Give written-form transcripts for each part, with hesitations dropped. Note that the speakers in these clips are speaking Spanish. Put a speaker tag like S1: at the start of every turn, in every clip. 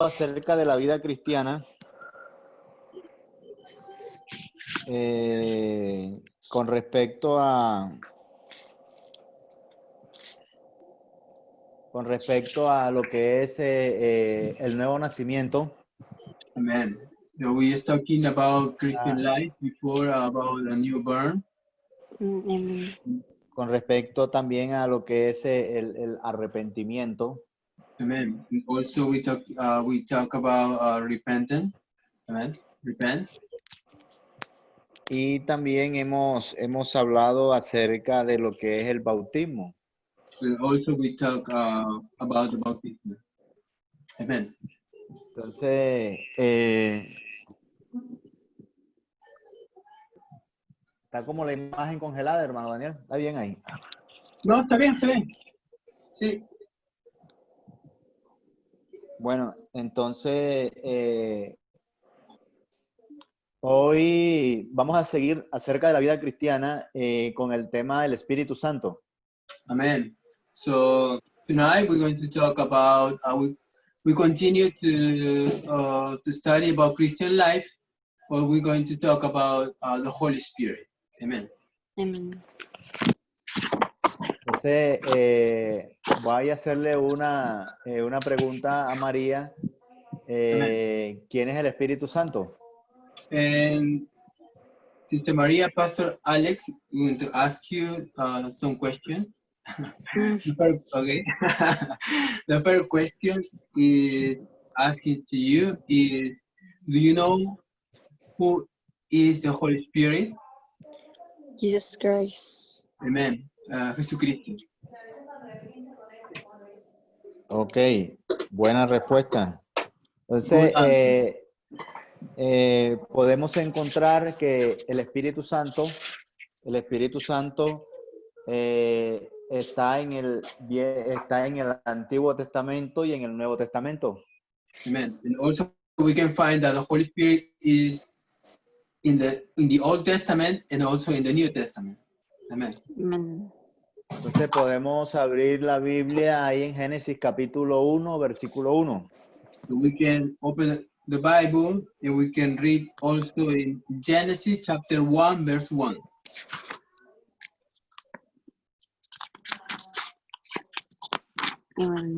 S1: acerca de la vida cristiana con respecto a lo que es el nuevo nacimiento.
S2: Amen. So we are talking about Christian life before, about the newborn.
S3: Amen.
S1: Con respecto también a lo que es el arrepentimiento.
S2: Amen. And also we talk about repentance. Amen. Repent.
S1: Y también hemos hablado acerca de lo que es el bautismo.
S2: And also we talk about the baptism. Amen.
S1: Entonces, está como la imagen congelada, hermano Daniel. ¿Está bien ahí?
S2: No, está bien, está bien. Sí.
S1: Bueno, entonces, hoy vamos a seguir acerca de la vida cristiana con el tema del Espíritu Santo.
S2: Amen. So tonight we're going to talk about we continue to study about Christian life, but we're going to talk about the Holy Spirit. Amen.
S3: Amen.
S1: Entonces, voy a hacerle una pregunta a María. ¿Quién es el Espíritu Santo?
S2: And Sister Maria, Pastor Alex, we're going to ask you some questions. Okay. The first question is asking to you is, do you know who is the Holy Spirit?
S3: Jesus Christ.
S2: Amen. Jesucristo.
S1: Ok, buena respuesta. Entonces, podemos encontrar que el Espíritu Santo está en el Antiguo Testamento y en el Nuevo Testamento.
S2: Amen. And also we can find that the Holy Spirit is in the Old Testament and also in the New Testament. Amen.
S3: Amen.
S1: Entonces podemos abrir la Biblia ahí en Génesis capítulo 1, versículo 1.
S2: So we can open the Bible and we can read also in Genesis chapter 1, verse 1.
S3: Amen.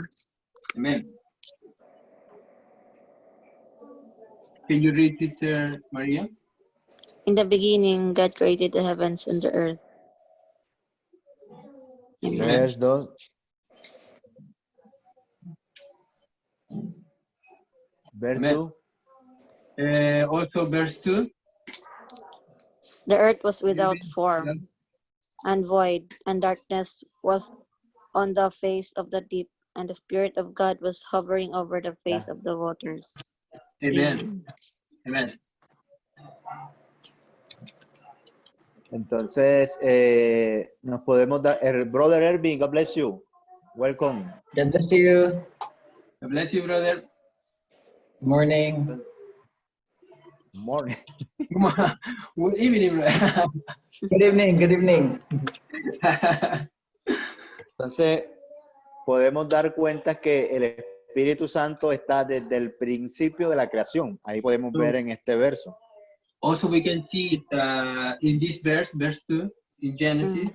S2: Amen. Can you read, Sister Maria?
S3: In the beginning, God created the heavens and the earth. Amen.
S1: Verse 2. Verse
S2: Amen.
S1: 2.
S2: Also verse 2.
S3: The earth was without form and void, and darkness was on the face of the deep, and the Spirit of God was hovering over the face of the waters.
S2: Amen. Amen.
S1: Entonces, nos podemos dar, Brother Ervin, God bless you. Welcome.
S4: God bless you.
S2: God bless you, brother.
S4: Good morning.
S1: Morning.
S2: Good evening, brother.
S4: Good evening. Good evening.
S1: Entonces, podemos dar cuenta que el Espíritu Santo está desde el principio de la creación. Ahí podemos ver en este verso.
S2: Also, we can see in this verse 2, in Genesis,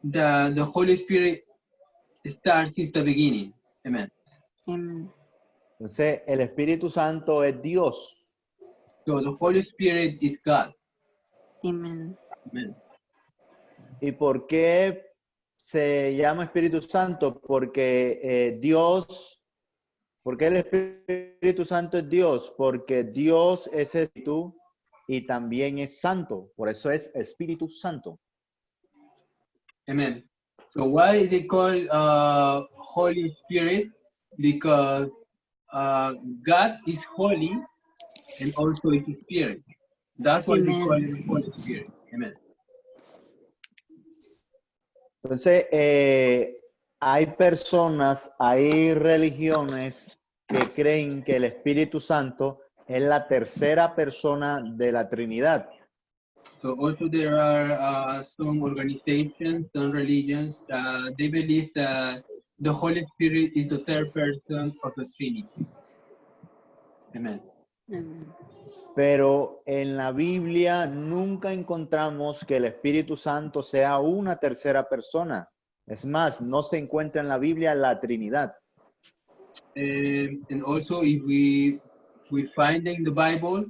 S2: the Holy Spirit starts since the beginning. Amen.
S3: Amen.
S1: Entonces, el Espíritu Santo es Dios.
S2: So the Holy Spirit is God.
S3: Amen.
S2: Amen.
S1: ¿Y por qué se llama Espíritu Santo? Porque ¿por qué el Espíritu Santo es Dios? Porque Dios es Espíritu y también es santo. Por eso es Espíritu Santo.
S2: Amen. So why they call Holy Spirit? Because God is holy and also is Spirit. That's why they call it Holy Spirit. Amen.
S1: Entonces, hay personas, hay religiones que creen que el Espíritu Santo es la tercera persona de la Trinidad.
S2: So also there are some organizations, some religions, they believe that the Holy Spirit is the third person of the Trinity. Amen.
S3: Amen.
S1: Pero en la Biblia nunca encontramos que el Espíritu Santo sea una tercera persona. Es más, no se encuentra en la Biblia la Trinidad.
S2: And also, if we find in the Bible,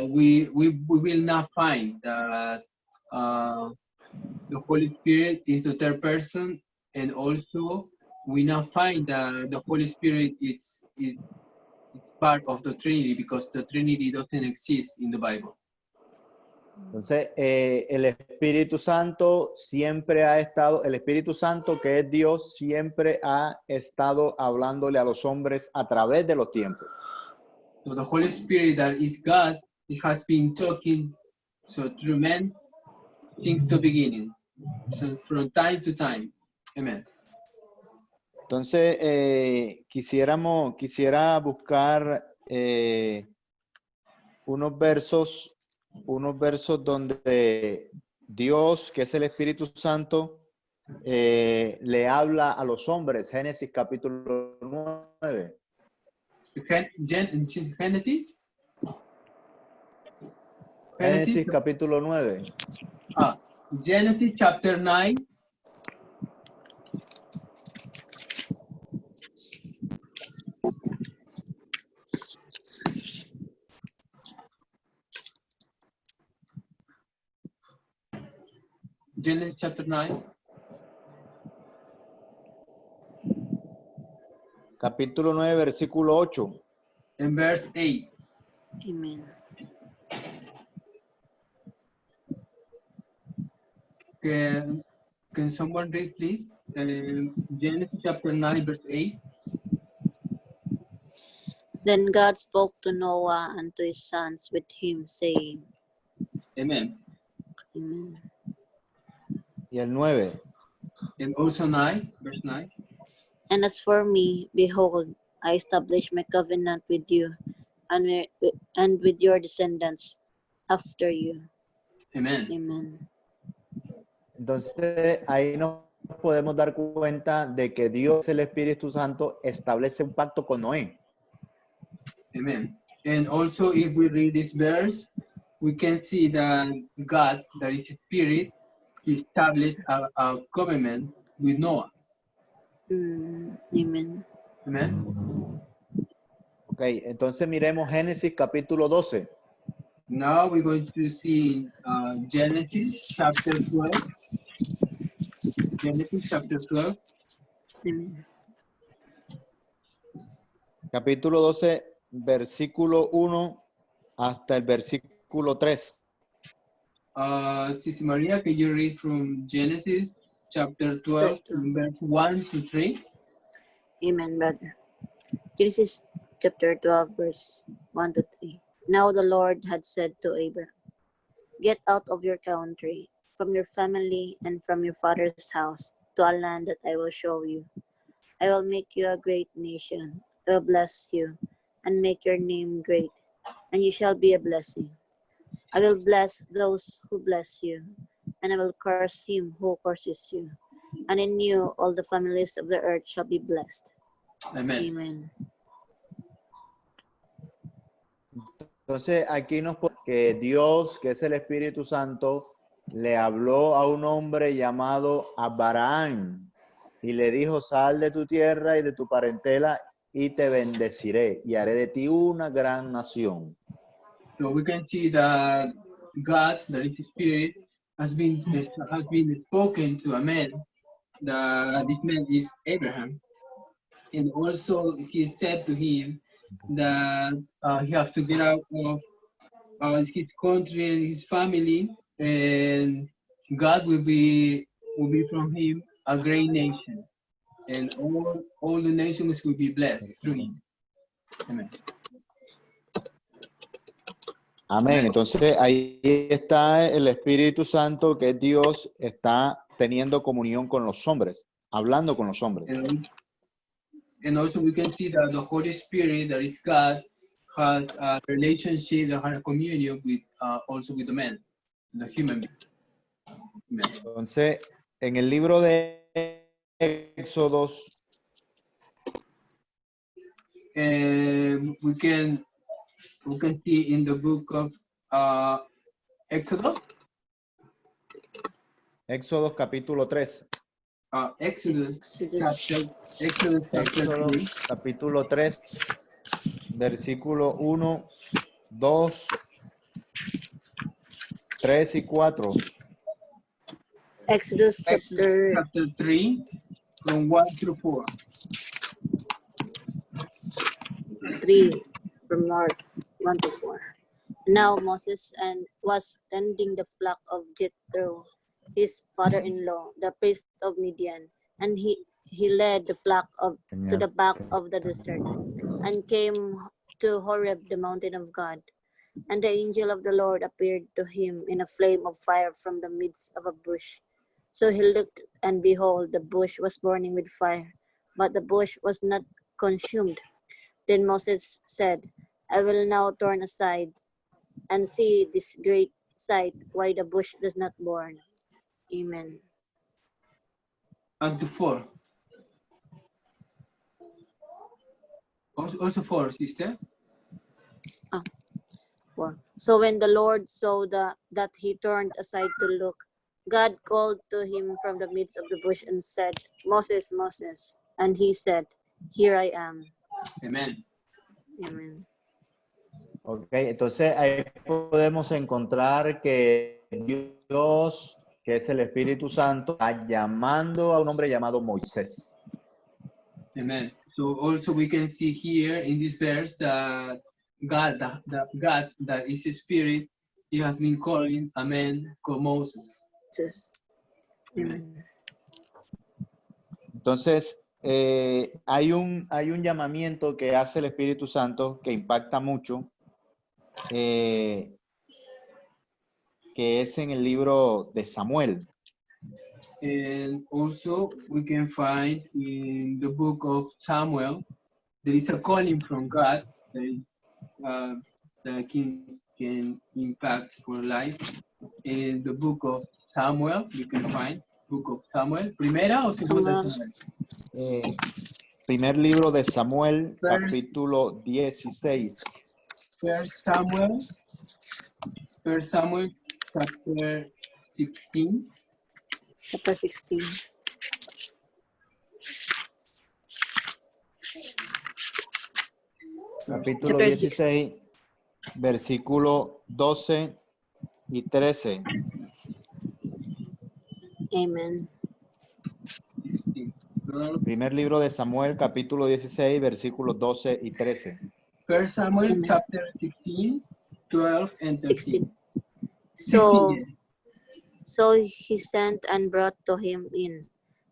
S2: we will not find that the Holy Spirit is the third person, and also we not find that the Holy Spirit is part of the Trinity, because the Trinity doesn't exist in the Bible.
S1: Entonces, el Espíritu Santo siempre ha estado, el Espíritu Santo que es Dios, siempre ha estado hablándole a los hombres a través de los tiempos.
S2: So the Holy Spirit that is God, it has been talking through men since the beginning, so from time to time. Amen.
S1: Entonces, quisiera buscar unos versos donde Dios, que es el Espíritu Santo, le habla a los hombres. Génesis capítulo 9.
S2: Genesis?
S1: Génesis capítulo 9.
S2: Genesis chapter 9. Genesis chapter 9.
S1: Capítulo 9, versículo 8.
S2: And verse 8.
S3: Amen.
S2: Can someone read, please? Genesis chapter 9, verse 8.
S3: Then God spoke to Noah and to his sons with him, saying,
S2: Amen.
S3: Amen.
S1: Y el 9.
S2: And also 9, verse 9.
S3: And as for me, behold, I establish my covenant with you and with your descendants after you.
S2: Amen.
S3: Amen.
S1: Entonces, ahí nos podemos dar cuenta de que Dios, el Espíritu Santo, establece un pacto con Noé.
S2: Amen. And also, if we read this verse, we can see that God, that is the Spirit, established a covenant with Noah.
S3: Amen.
S2: Amen.
S1: Ok, entonces miremos Génesis capítulo 12.
S2: Now we're going to see Genesis chapter 12. Genesis chapter 12.
S3: Amen.
S1: Capítulo 12, versículo 1 hasta el versículo 3.
S2: Sister Maria, can you read from Genesis chapter 12, verse 1 to 3?
S3: Amen, brother. Genesis chapter 12, verse 1 to 3. Now the Lord had said to Abraham, get out of your country, from your family, and from your father's house, to a land that I will show you. I will make you a great nation. I will bless you, and make your name great, and you shall be a blessing. I will bless those who bless you, and I will curse him who curses you. And in you all the families of the earth shall be blessed.
S2: Amen.
S3: Amen.
S1: Entonces aquí nos pone que Dios, que es el Espíritu Santo, le habló a un hombre llamado Abraham y le dijo, sal de tu tierra y de tu parentela y te bendeciré y haré de ti una gran nación.
S2: So we can see that God, that is the Spirit, has been spoken to a man. This man is Abraham, and also he said to him that he has to get out of his country and his family, and God will be from him a great nation, and all the nations will be blessed through him. Amen.
S1: Amén. Entonces ahí está el Espíritu Santo, que es Dios, está teniendo comunión con los hombres, hablando con los hombres.
S2: And also we can see that the Holy Spirit, that is God, has a relationship, that has a communion with also with the man, the human being. Amen.
S1: Entonces, en el libro de Éxodos,
S2: And we can see in the book of Exodus.
S1: Éxodo capítulo 3.
S2: Exodus
S3: Exodus.
S2: chapter
S1: Éxodo
S2: 3.
S1: capítulo 3, versículo 1, 2, 3 y 4.
S3: Exodus chapter
S2: Chapter 3 from 1 through 4.
S3: 3 from 1 to 4. Now Moses was tending the flock of Jethro, his father-in-law, the priest of Midian, and he led the flock to the back of the desert and came to Horeb, the mountain of God. And the angel of the Lord appeared to him in a flame of fire from the midst of a bush. So he looked, and behold, the bush was burning with fire, but the bush was not consumed. Then Moses said, I will now turn aside and see this great sight, why the bush does not burn. Amen.
S2: And to 4. Also 4, sister.
S3: 4. So when the Lord saw that he turned aside to look, God called to him from the midst of the bush and said, Moses, Moses. And he said, Here I am.
S2: Amen.
S3: Amen.
S1: Ok, entonces ahí podemos encontrar que Dios, que es el Espíritu Santo, está llamando a un hombre llamado Moisés.
S2: Amen. So also we can see here in this verse that God, the God that is a spirit, he has been calling a man called Moses.
S3: Just, amen.
S1: Entonces, hay un llamamiento que hace el Espíritu Santo que impacta mucho, que es en el libro de Samuel.
S2: And also we can find in the book of Samuel, there is a calling from God that can impact for life. In the book of Samuel, you can find book of Samuel. ¿Primera o segunda?
S1: Primer libro de Samuel,
S2: First,
S1: capítulo 16.
S2: First Samuel, chapter 16.
S3: Chapter 16.
S1: Capítulo
S3: Chapter
S1: 16, versículo 12 y 13.
S3: Amen.
S1: Primer libro de Samuel, capítulo 16, versículos 12 y 13.
S2: First Samuel,
S3: Amen.
S2: chapter 16, 12 and 13.
S3: 16. So he sent and brought to him in.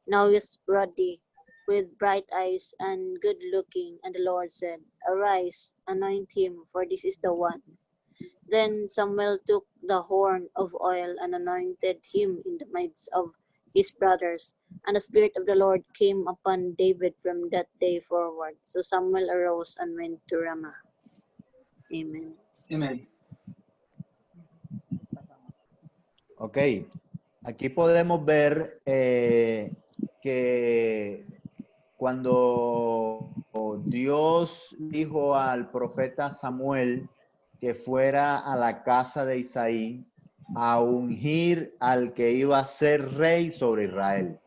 S3: Now he was ruddy, with bright eyes and good looking, and the Lord said, Arise, anoint him, for this is the one. Then Samuel took the horn of oil and anointed him in the midst of his brothers. And the Spirit of the Lord came upon David from that day forward. So Samuel arose and went to Ramah. Amen.
S2: Amen.
S1: Ok, aquí podemos ver que cuando Dios dijo al profeta Samuel que fuera a la casa de Isaí a ungir al que iba a ser rey sobre Israel.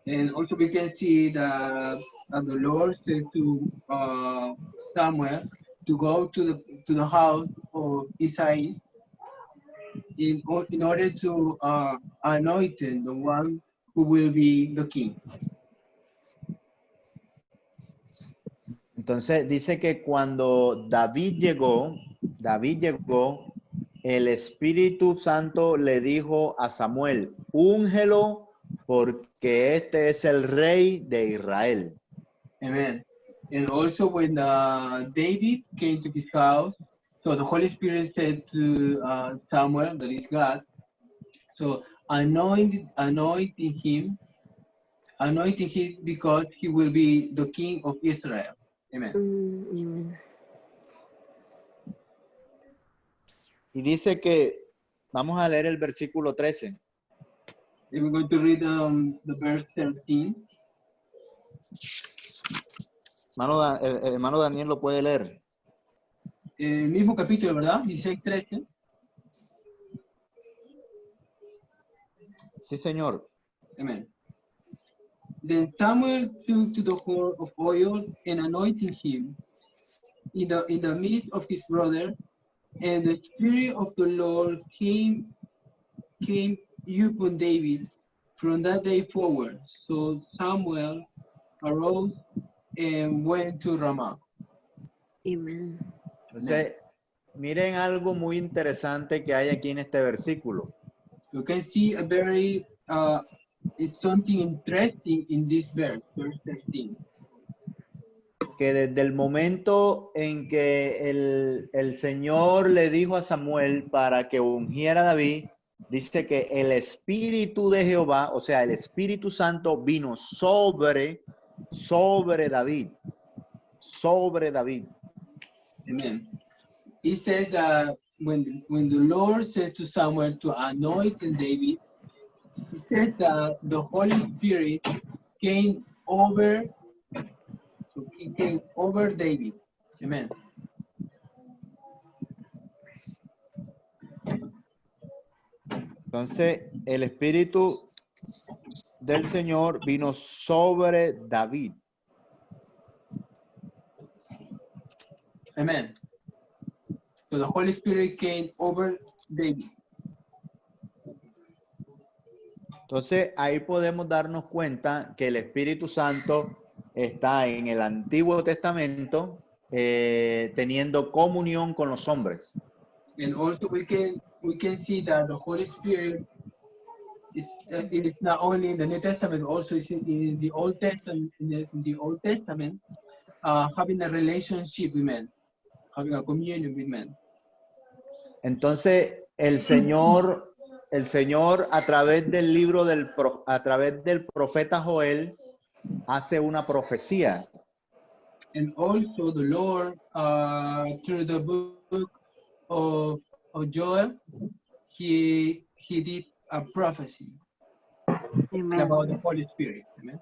S2: And also we can see that the Lord said to Samuel to go to the house of Isaiah in order to anoint the one who will be the king.
S1: Entonces dice que cuando David llegó, el Espíritu Santo le dijo a Samuel, úngelo porque este es el rey de Israel.
S2: Amen. And also when David came to his house, so the Holy Spirit said to Samuel, that is God, so anointing him because he will be the king of Israel. Amen.
S3: Amen.
S1: Y dice que, vamos a leer el versículo 13.
S2: And we're going to read the verse 13.
S1: El hermano Daniel lo puede leer.
S2: El mismo capítulo, ¿verdad? 16:13.
S1: Sí, señor.
S2: Amen. Then Samuel took to the horn of oil and anointed him in the midst of his brother, and the Spirit of the Lord came upon David from that day forward. So Samuel arose and went to Ramah.
S3: Amen.
S1: Entonces, miren algo muy interesante que hay aquí en este versículo.
S2: You can see a very it's something interesting in this verse 13.
S1: Que desde el momento en que el Señor le dijo a Samuel para que ungiera a David, dice que el Espíritu de Jehová, o sea, el Espíritu Santo vino sobre David. Sobre David.
S2: Amen. He says that when the Lord says to Samuel to anoint David, he says that the Holy Spirit came over David. Amen.
S1: Entonces, el Espíritu del Señor vino sobre David.
S2: Amen. So the Holy Spirit came over David.
S1: Entonces, ahí podemos darnos cuenta que el Espíritu Santo está en el Antiguo Testamento teniendo comunión con los hombres.
S2: And also we can see that the Holy Spirit is it is not only in the New Testament, also is in the Old Testament. In the Old Testament, having a relationship with men, having a communion with men.
S1: Entonces, el Señor a través del libro a través del profeta Joel hace una profecía.
S2: And also the Lord, through the book of Joel, he did a prophecy
S3: Amen.
S2: about the Holy Spirit. Amen.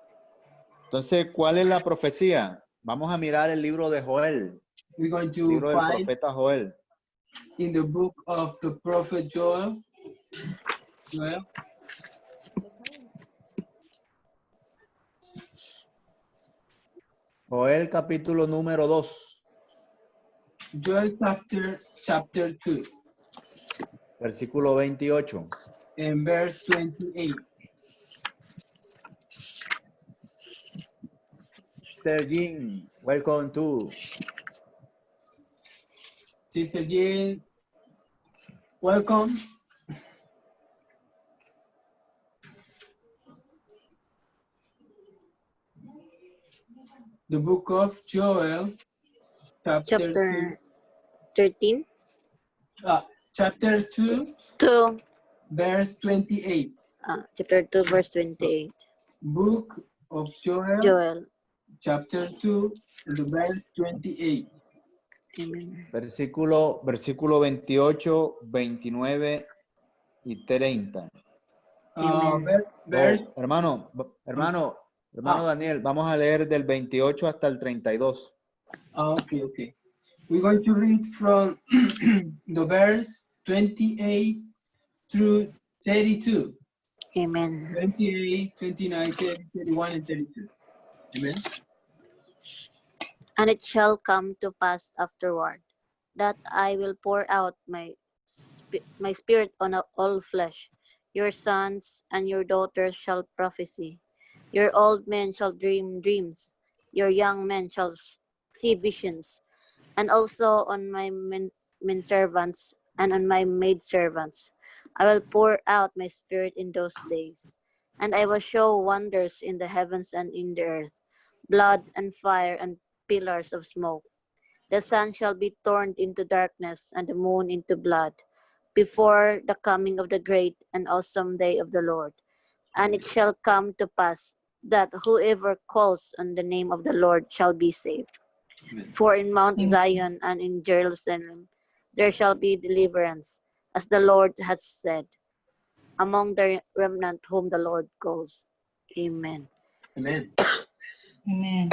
S1: Entonces, ¿cuál es la profecía? Vamos a mirar el libro de Joel,
S2: We're going
S1: el
S2: to
S1: libro del
S2: find
S1: profeta Joel.
S2: in the book of the prophet Joel.
S1: Joel capítulo número 2,
S2: Joel chapter 2
S1: versículo 28.
S2: and verse 28.
S1: Sister Jean, welcome to.
S2: Sister Jane, welcome. The book of Joel,
S3: Chapter 13.
S2: Chapter 2,
S3: 2.
S2: verse 28.
S3: Chapter 2, verse 28.
S2: Book of Joel,
S3: Joel.
S2: chapter 2, the verse 28.
S3: Amen.
S1: Versículo 28, 29 y 30.
S2: Verse,
S1: Hermano Daniel, vamos a leer del 28 hasta el 32.
S2: okay. We're going to read from the verse 28 through 32.
S3: Amen.
S2: 28, 29, 30, 31, and 32. Amen.
S3: And it shall come to pass afterward that I will pour out my spirit on all flesh. Your sons and your daughters shall prophesy. Your old men shall dream dreams. Your young men shall see visions. And also on my men servants and on my maid servants I will pour out my spirit in those days. And I will show wonders in the heavens and in the earth, blood and fire and pillars of smoke. The sun shall be turned into darkness and the moon into blood before the coming of the great and awesome day of the Lord. And it shall come to pass that whoever calls on the name of the Lord shall be saved.
S2: Amen.
S3: For in Mount Zion and in Jerusalem there shall be deliverance, as the Lord has said, among the remnant whom the Lord calls. Amen.
S2: Amen.
S5: Amen.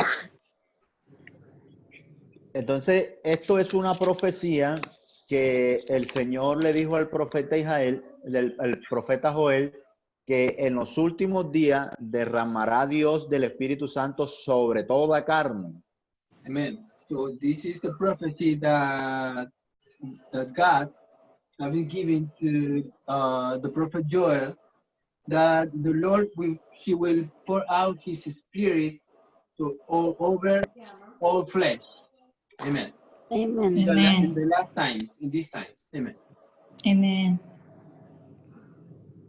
S1: Entonces, esto es una profecía que el Señor le dijo al profeta Israel, el profeta Joel, que en los últimos días derramará Dios del Espíritu Santo sobre toda carne.
S2: Amen. So this is the prophecy that God having given to the prophet Joel, that the Lord he will pour out his spirit to all over all flesh. Amen.
S3: Amen.
S2: In the last times, in these times. Amen.
S5: Amen.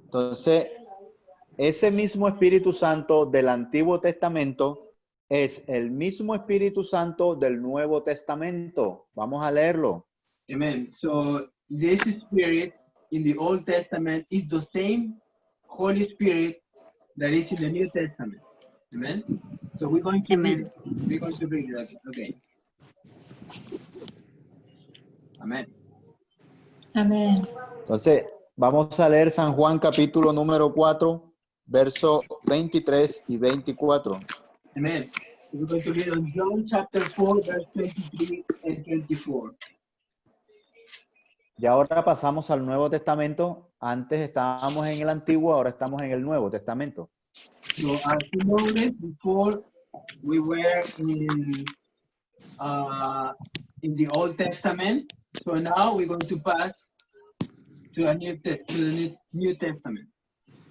S1: Entonces, ese mismo Espíritu Santo del Antiguo Testamento es el mismo Espíritu Santo del Nuevo Testamento. Vamos a leerlo.
S2: Amen. So this spirit in the Old Testament is the same Holy Spirit that is in the New Testament. Amen. So we're going to read it. We're going to read it. Okay. Amen.
S5: Amen.
S1: Entonces, vamos a leer San Juan capítulo número 4, versos 23 y 24.
S2: Amen. We're going to read on John chapter 4, verse 23 and 24.
S1: Y ahora pasamos al Nuevo Testamento. Antes estábamos en el Antiguo, ahora estamos en el Nuevo Testamento.
S2: So as you noticed before, we were in the Old Testament. So now we're going to pass to the New Testament.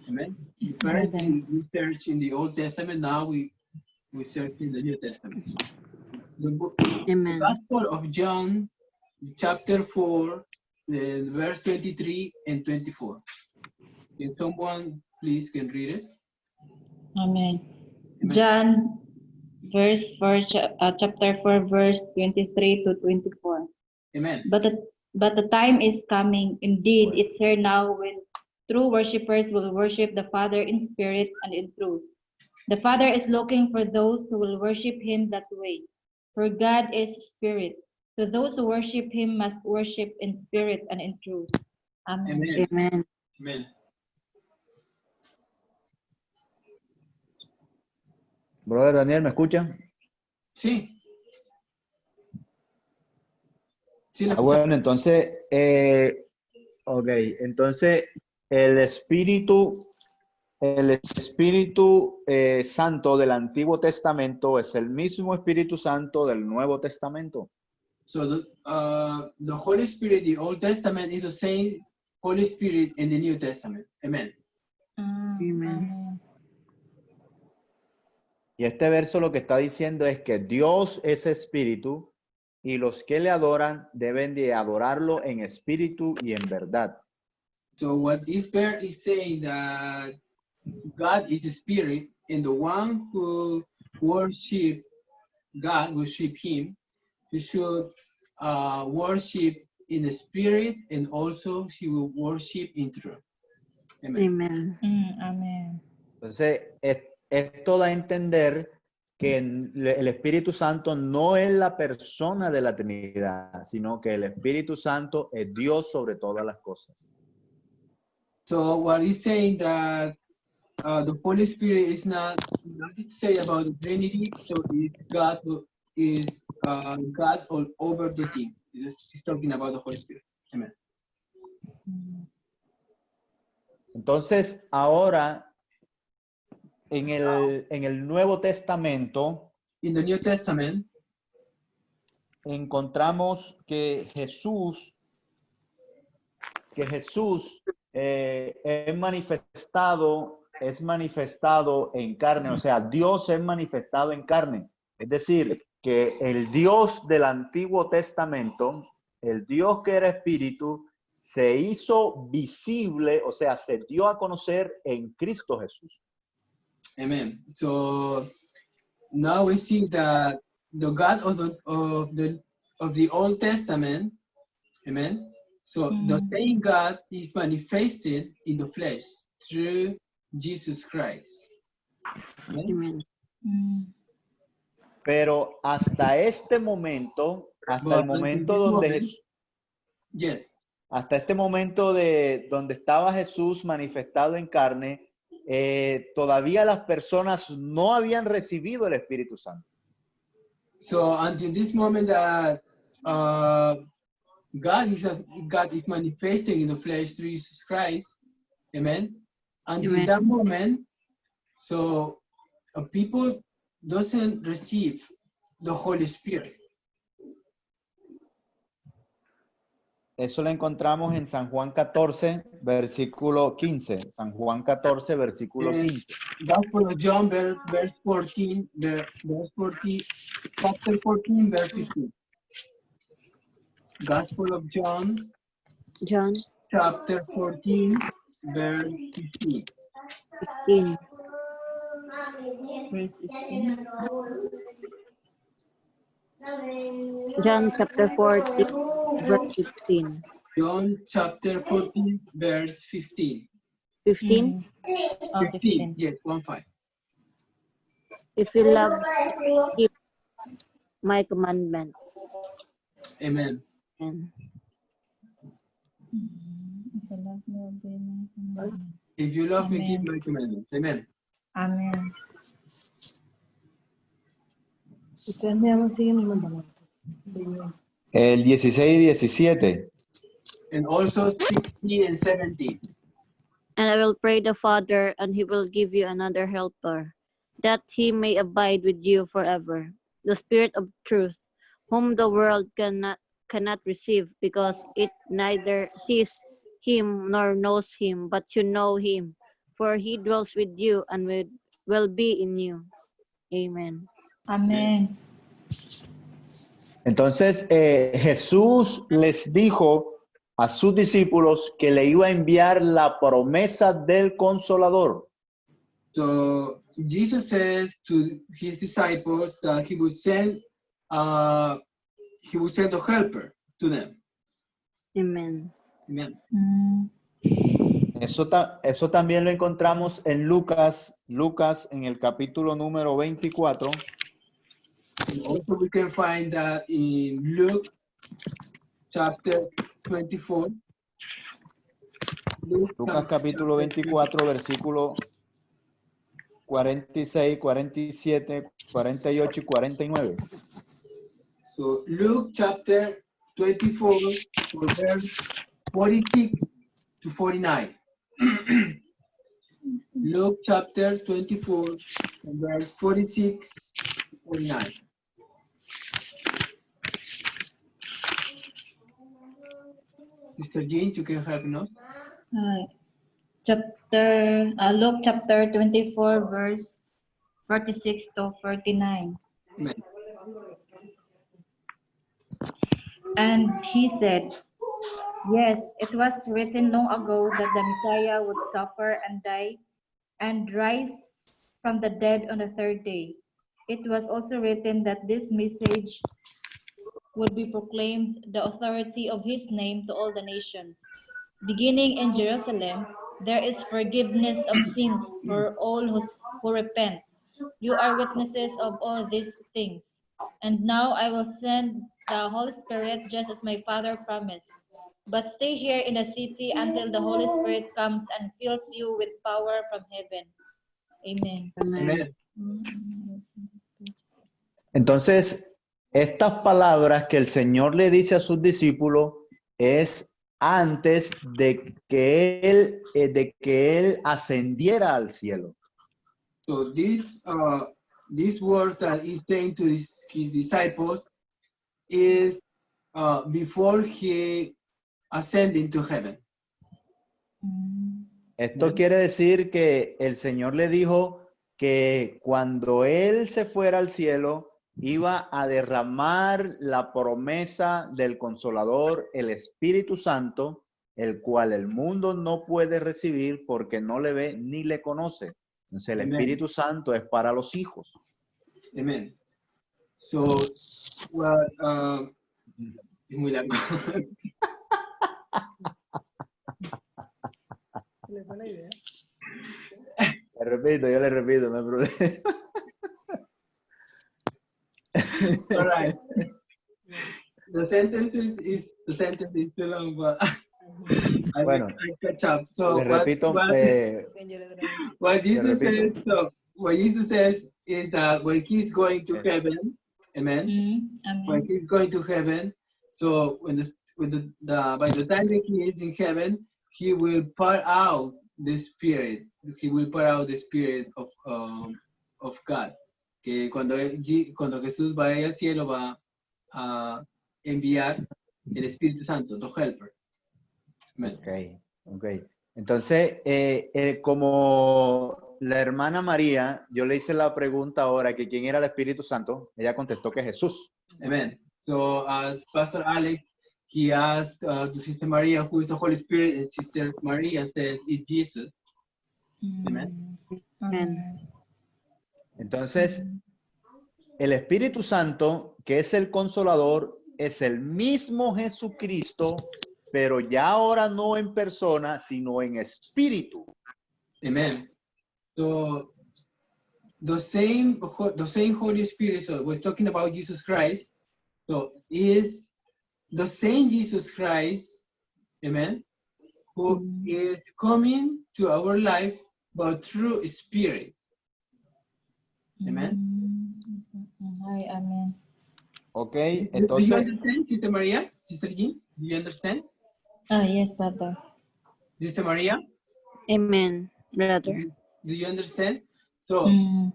S2: Amen. First we search in the Old Testament. Now we search in the New Testament. The
S3: Amen.
S2: Gospel of John, chapter 4, verse 23 and 24. Can someone please can read it?
S5: Amen.
S2: Amen.
S5: John, chapter 4, verse 23 to 24.
S2: Amen.
S5: But the time is coming, indeed, it's here now, when true worshippers will worship the Father in spirit and in truth. The Father is looking for those who will worship him that way. For God is spirit. So those who worship him must worship in spirit and in truth. Amen.
S2: Amen.
S3: Amen.
S2: Amen.
S1: Brother Daniel, ¿me escucha?
S2: Sí. Sí, la
S1: Bueno, entonces, ok, entonces el Espíritu Santo del Antiguo Testamento es el mismo Espíritu Santo del Nuevo Testamento.
S2: So the Holy Spirit, the Old Testament is the same Holy Spirit in the New Testament. Amen.
S3: Amen.
S1: Y este verso lo que está diciendo es que Dios es espíritu y los que le adoran deben de adorarlo en espíritu y en verdad.
S2: So what this verse is saying that God is the Spirit, and the one who worship God, worship Him, he should worship in the Spirit, and also he will worship in truth. Amen.
S3: Amen.
S5: Amen.
S1: Entonces, esto da a entender que el Espíritu Santo no es la persona de la Trinidad, sino que el Espíritu Santo es Dios sobre todas las cosas.
S2: So what he's saying that the Holy Spirit is nothing to say about the Trinity. So God is God all over the thing. He's talking about the Holy Spirit. Amen.
S1: Entonces, ahora, en el Nuevo Testamento,
S2: In the New Testament,
S1: encontramos que Jesús es manifestado en carne, o sea, Dios es manifestado en carne. Es decir, que el Dios del Antiguo Testamento, el Dios que era espíritu, se hizo visible, o sea, se dio a conocer en Cristo Jesús.
S2: amen. So now we see that the God of the Old Testament, amen. So the same God is manifested in the flesh through Jesus Christ. Amen.
S3: Amen.
S1: Pero hasta este momento, hasta el momento donde
S2: Yes.
S1: hasta este momento de donde estaba Jesús manifestado en carne, todavía las personas no habían recibido el Espíritu Santo.
S2: So until this moment that God is manifesting in the flesh through Jesus Christ, amen. Until
S3: Amen.
S2: that moment, so people doesn't receive the Holy Spirit.
S1: Eso lo encontramos en San Juan 14, versículo 15. San Juan 14, versículo 15.
S2: Gospel of John, verse 14, verse 14, chapter 14, verse 15. Gospel of John,
S3: John
S2: chapter 14, verse 15.
S3: 15.
S5: Verse 15.
S3: John chapter 14, verse 15.
S2: John chapter 14, verse 15.
S3: 15.
S5: Oh,
S2: 15, yes, 1-5.
S3: If you love me, keep my commandments.
S2: Amen.
S3: Amen.
S5: If you love me, obey my commandments.
S2: If you love me, keep
S5: Amen.
S2: my commandments. Amen.
S5: Amen.
S1: El 16 y 17.
S2: And also 16 and 17.
S3: And I will pray the Father, and he will give you another helper, that he may abide with you forever. The Spirit of truth, whom the world cannot receive, because it neither sees him nor knows him, but you know him, for he dwells with you and will be in you. Amen.
S5: Amen.
S1: Entonces Jesús les dijo a sus discípulos que le iba a enviar la promesa del Consolador.
S2: So Jesus says to his disciples that he would send the helper to them.
S3: Amen.
S2: Amen.
S1: Eso también lo encontramos en Lucas en el capítulo número 24.
S2: And also we can find that in Luke chapter 24.
S1: Lucas capítulo 24, versículo 46, 47, 48 y 49.
S2: So Luke chapter 24, verse 46 to 49. Luke chapter 24, verse 46 to 49. Mr. Jean, you can help me now.
S5: Luke chapter 24, verse 46 to 49.
S2: Amen.
S5: And he said, yes, it was written long ago that the Messiah would suffer and die and rise from the dead on the third day. It was also written that this message would be proclaimed, the authority of his name, to all the nations. Beginning in Jerusalem, there is forgiveness of sins for all who repent. You are witnesses of all these things. And now I will send the Holy Spirit just as my Father promised. But stay here in the city until the Holy Spirit comes and fills you with power from heaven. Amen.
S2: Amen.
S1: Entonces, estas palabras que el Señor le dice a sus discípulos es antes de que él ascendiera al cielo.
S2: So these words that he's saying to his disciples is before he ascended into heaven.
S1: Esto quiere decir que el Señor le dijo que cuando él se fuera al cielo, iba a derramar la promesa del Consolador, el Espíritu Santo, el cual el mundo no puede recibir porque no le ve ni le conoce. Entonces el
S2: Amen.
S1: Espíritu Santo es para los hijos.
S2: Amen. So, well, es muy largo.
S1: Yo le repito, no hay problema.
S2: All right. The sentence is too long, but
S1: Bueno,
S2: I catch up. So
S1: le repito,
S2: what Jesus says is that when he's going to heaven, amen. When
S5: Amen.
S2: he's going to heaven, so by the time that he is in heaven, he will pour out the Spirit. He will pour out the Spirit of God. Que cuando Jesús va al cielo va a enviar el Espíritu Santo, the Helper. Amen.
S1: Ok. Entonces, como la hermana María, yo le hice la pregunta ahora que quién era el Espíritu Santo, ella contestó que Jesús.
S2: Amen. So as Pastor Alex, he asked to Sister Maria, who is the Holy Spirit, and Sister Maria says, it's Jesus. Amen.
S3: Amen.
S1: Entonces, el Espíritu Santo, que es el Consolador, es el mismo Jesucristo, pero ya ahora no en persona, sino en espíritu.
S2: Amen. So the same Holy Spirit, so we're talking about Jesus Christ, so is the same Jesus Christ, amen, who is coming to our life, but through Spirit. Amen.
S5: Hi, amen.
S1: Ok,
S2: Do you
S1: entonces,
S2: understand, Sister Maria? Sister Jean, do you understand?
S5: Yes, Papa.
S2: Sister Maria,
S3: Amen, brother.
S2: do you understand? So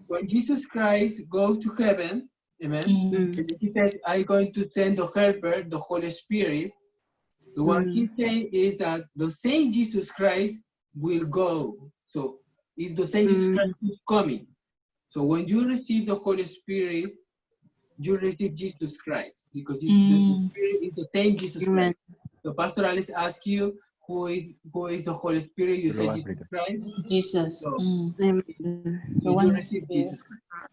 S2: when Jesus Christ goes to heaven, amen, and he says, I'm going to send the Helper, the Holy Spirit. So what he's saying is that the same Jesus Christ will go. So it's the same Jesus Christ who's coming. So when you receive the Holy Spirit, you receive Jesus Christ because the Spirit is the same Jesus
S3: Amen.
S2: Christ. So Pastor Alice asks you, who is the Holy Spirit? You say Jesus Christ.
S5: Jesus.
S2: So,
S3: Amen.
S2: so you receive Jesus Christ.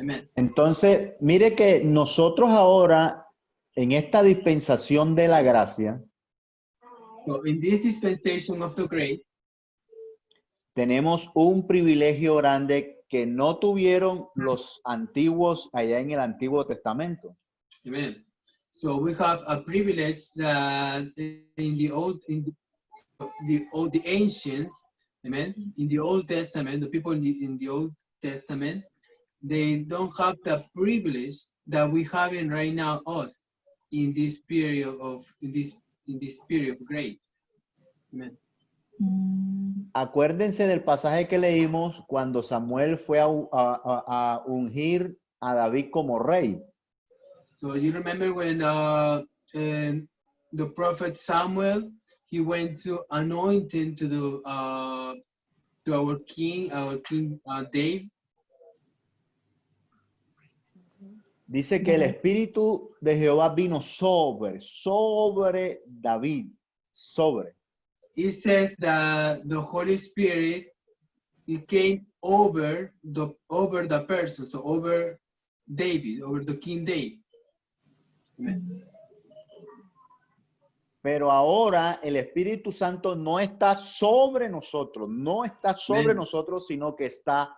S2: Amen.
S1: entonces, mire que nosotros ahora, en esta dispensación de la gracia,
S2: So in this dispensation of the grace,
S1: tenemos un privilegio grande que no tuvieron los antiguos allá en el Antiguo Testamento.
S2: amen. So we have a privilege that in the ancients, amen, in the Old Testament, the people in the Old Testament, they don't have the privilege that we have in right now us in this period of in this period of grace. Amen.
S1: Acuérdense del pasaje que leímos cuando Samuel fue a ungir a David como rey.
S2: So you remember when the prophet Samuel, he went to anointing to our king David.
S1: Dice que el Espíritu de Jehová vino sobre David, sobre.
S2: It says that the Holy Spirit, it came over the person, so over David, over the King David. Amen.
S1: Pero ahora el Espíritu Santo no está sobre nosotros, sino que está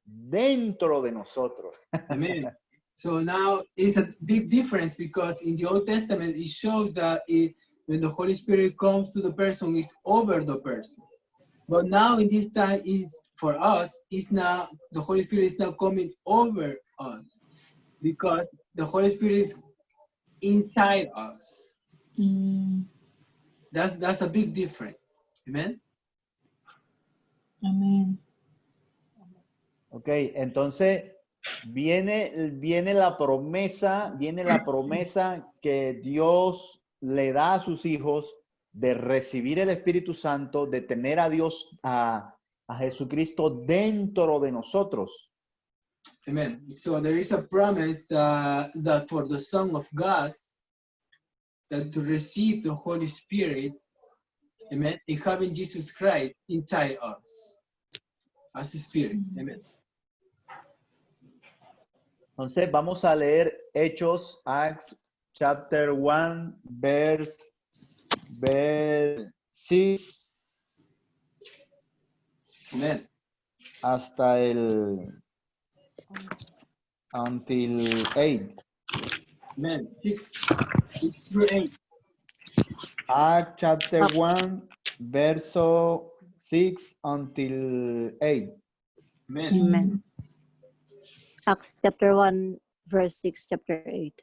S1: dentro de nosotros.
S2: Amen. So now it's a big difference because in the Old Testament it shows that when the Holy Spirit comes to the person, it's over the person. But now in this time is for us, it's not the Holy Spirit is not coming over us because the Holy Spirit is inside us. That's a big difference. Amen.
S5: Amen.
S1: Ok, entonces viene la promesa que Dios le da a sus hijos de recibir el Espíritu Santo, de tener a Dios, a Jesucristo dentro de nosotros.
S2: Amen. So there is a promise that for the Son of God, that to receive the Holy Spirit, amen, and having Jesus Christ inside us as a Spirit. Amen.
S1: Entonces vamos a leer Hechos, Acts, chapter 1, verse 6
S2: Amen.
S1: hasta until 8.
S2: Amen. 6 through 8.
S1: Acts chapter 1, verso 6 until 8.
S2: Amen.
S3: Amen. Acts chapter 1, verse 6, chapter 8.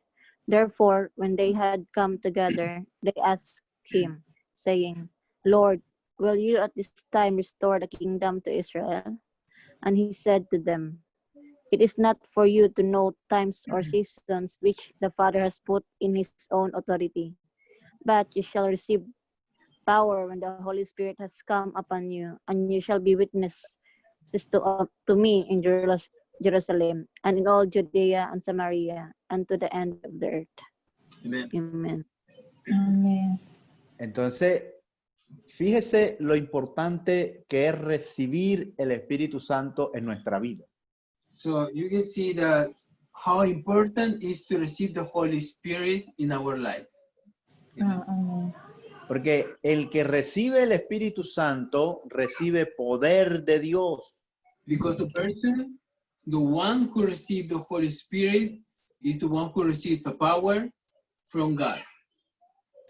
S3: Therefore, when they had come together, they asked him, saying, Lord, will you at this time restore the kingdom to Israel? And he said to them, it is not for you to know times or seasons which the Father has put in his own authority, but you shall receive power when the Holy Spirit has come upon you, and you shall be witnesses to me in Jerusalem, and in all Judea and Samaria, and to the end of the earth.
S2: Amen.
S3: Amen.
S5: Amen.
S1: Entonces, fíjese lo importante que es recibir el Espíritu Santo en nuestra vida.
S2: So you can see that how important is to receive the Holy Spirit in our life.
S5: Amen.
S1: Porque el que recibe el Espíritu Santo recibe poder de Dios.
S2: Because the one who received the Holy Spirit is the one who receives the power from God.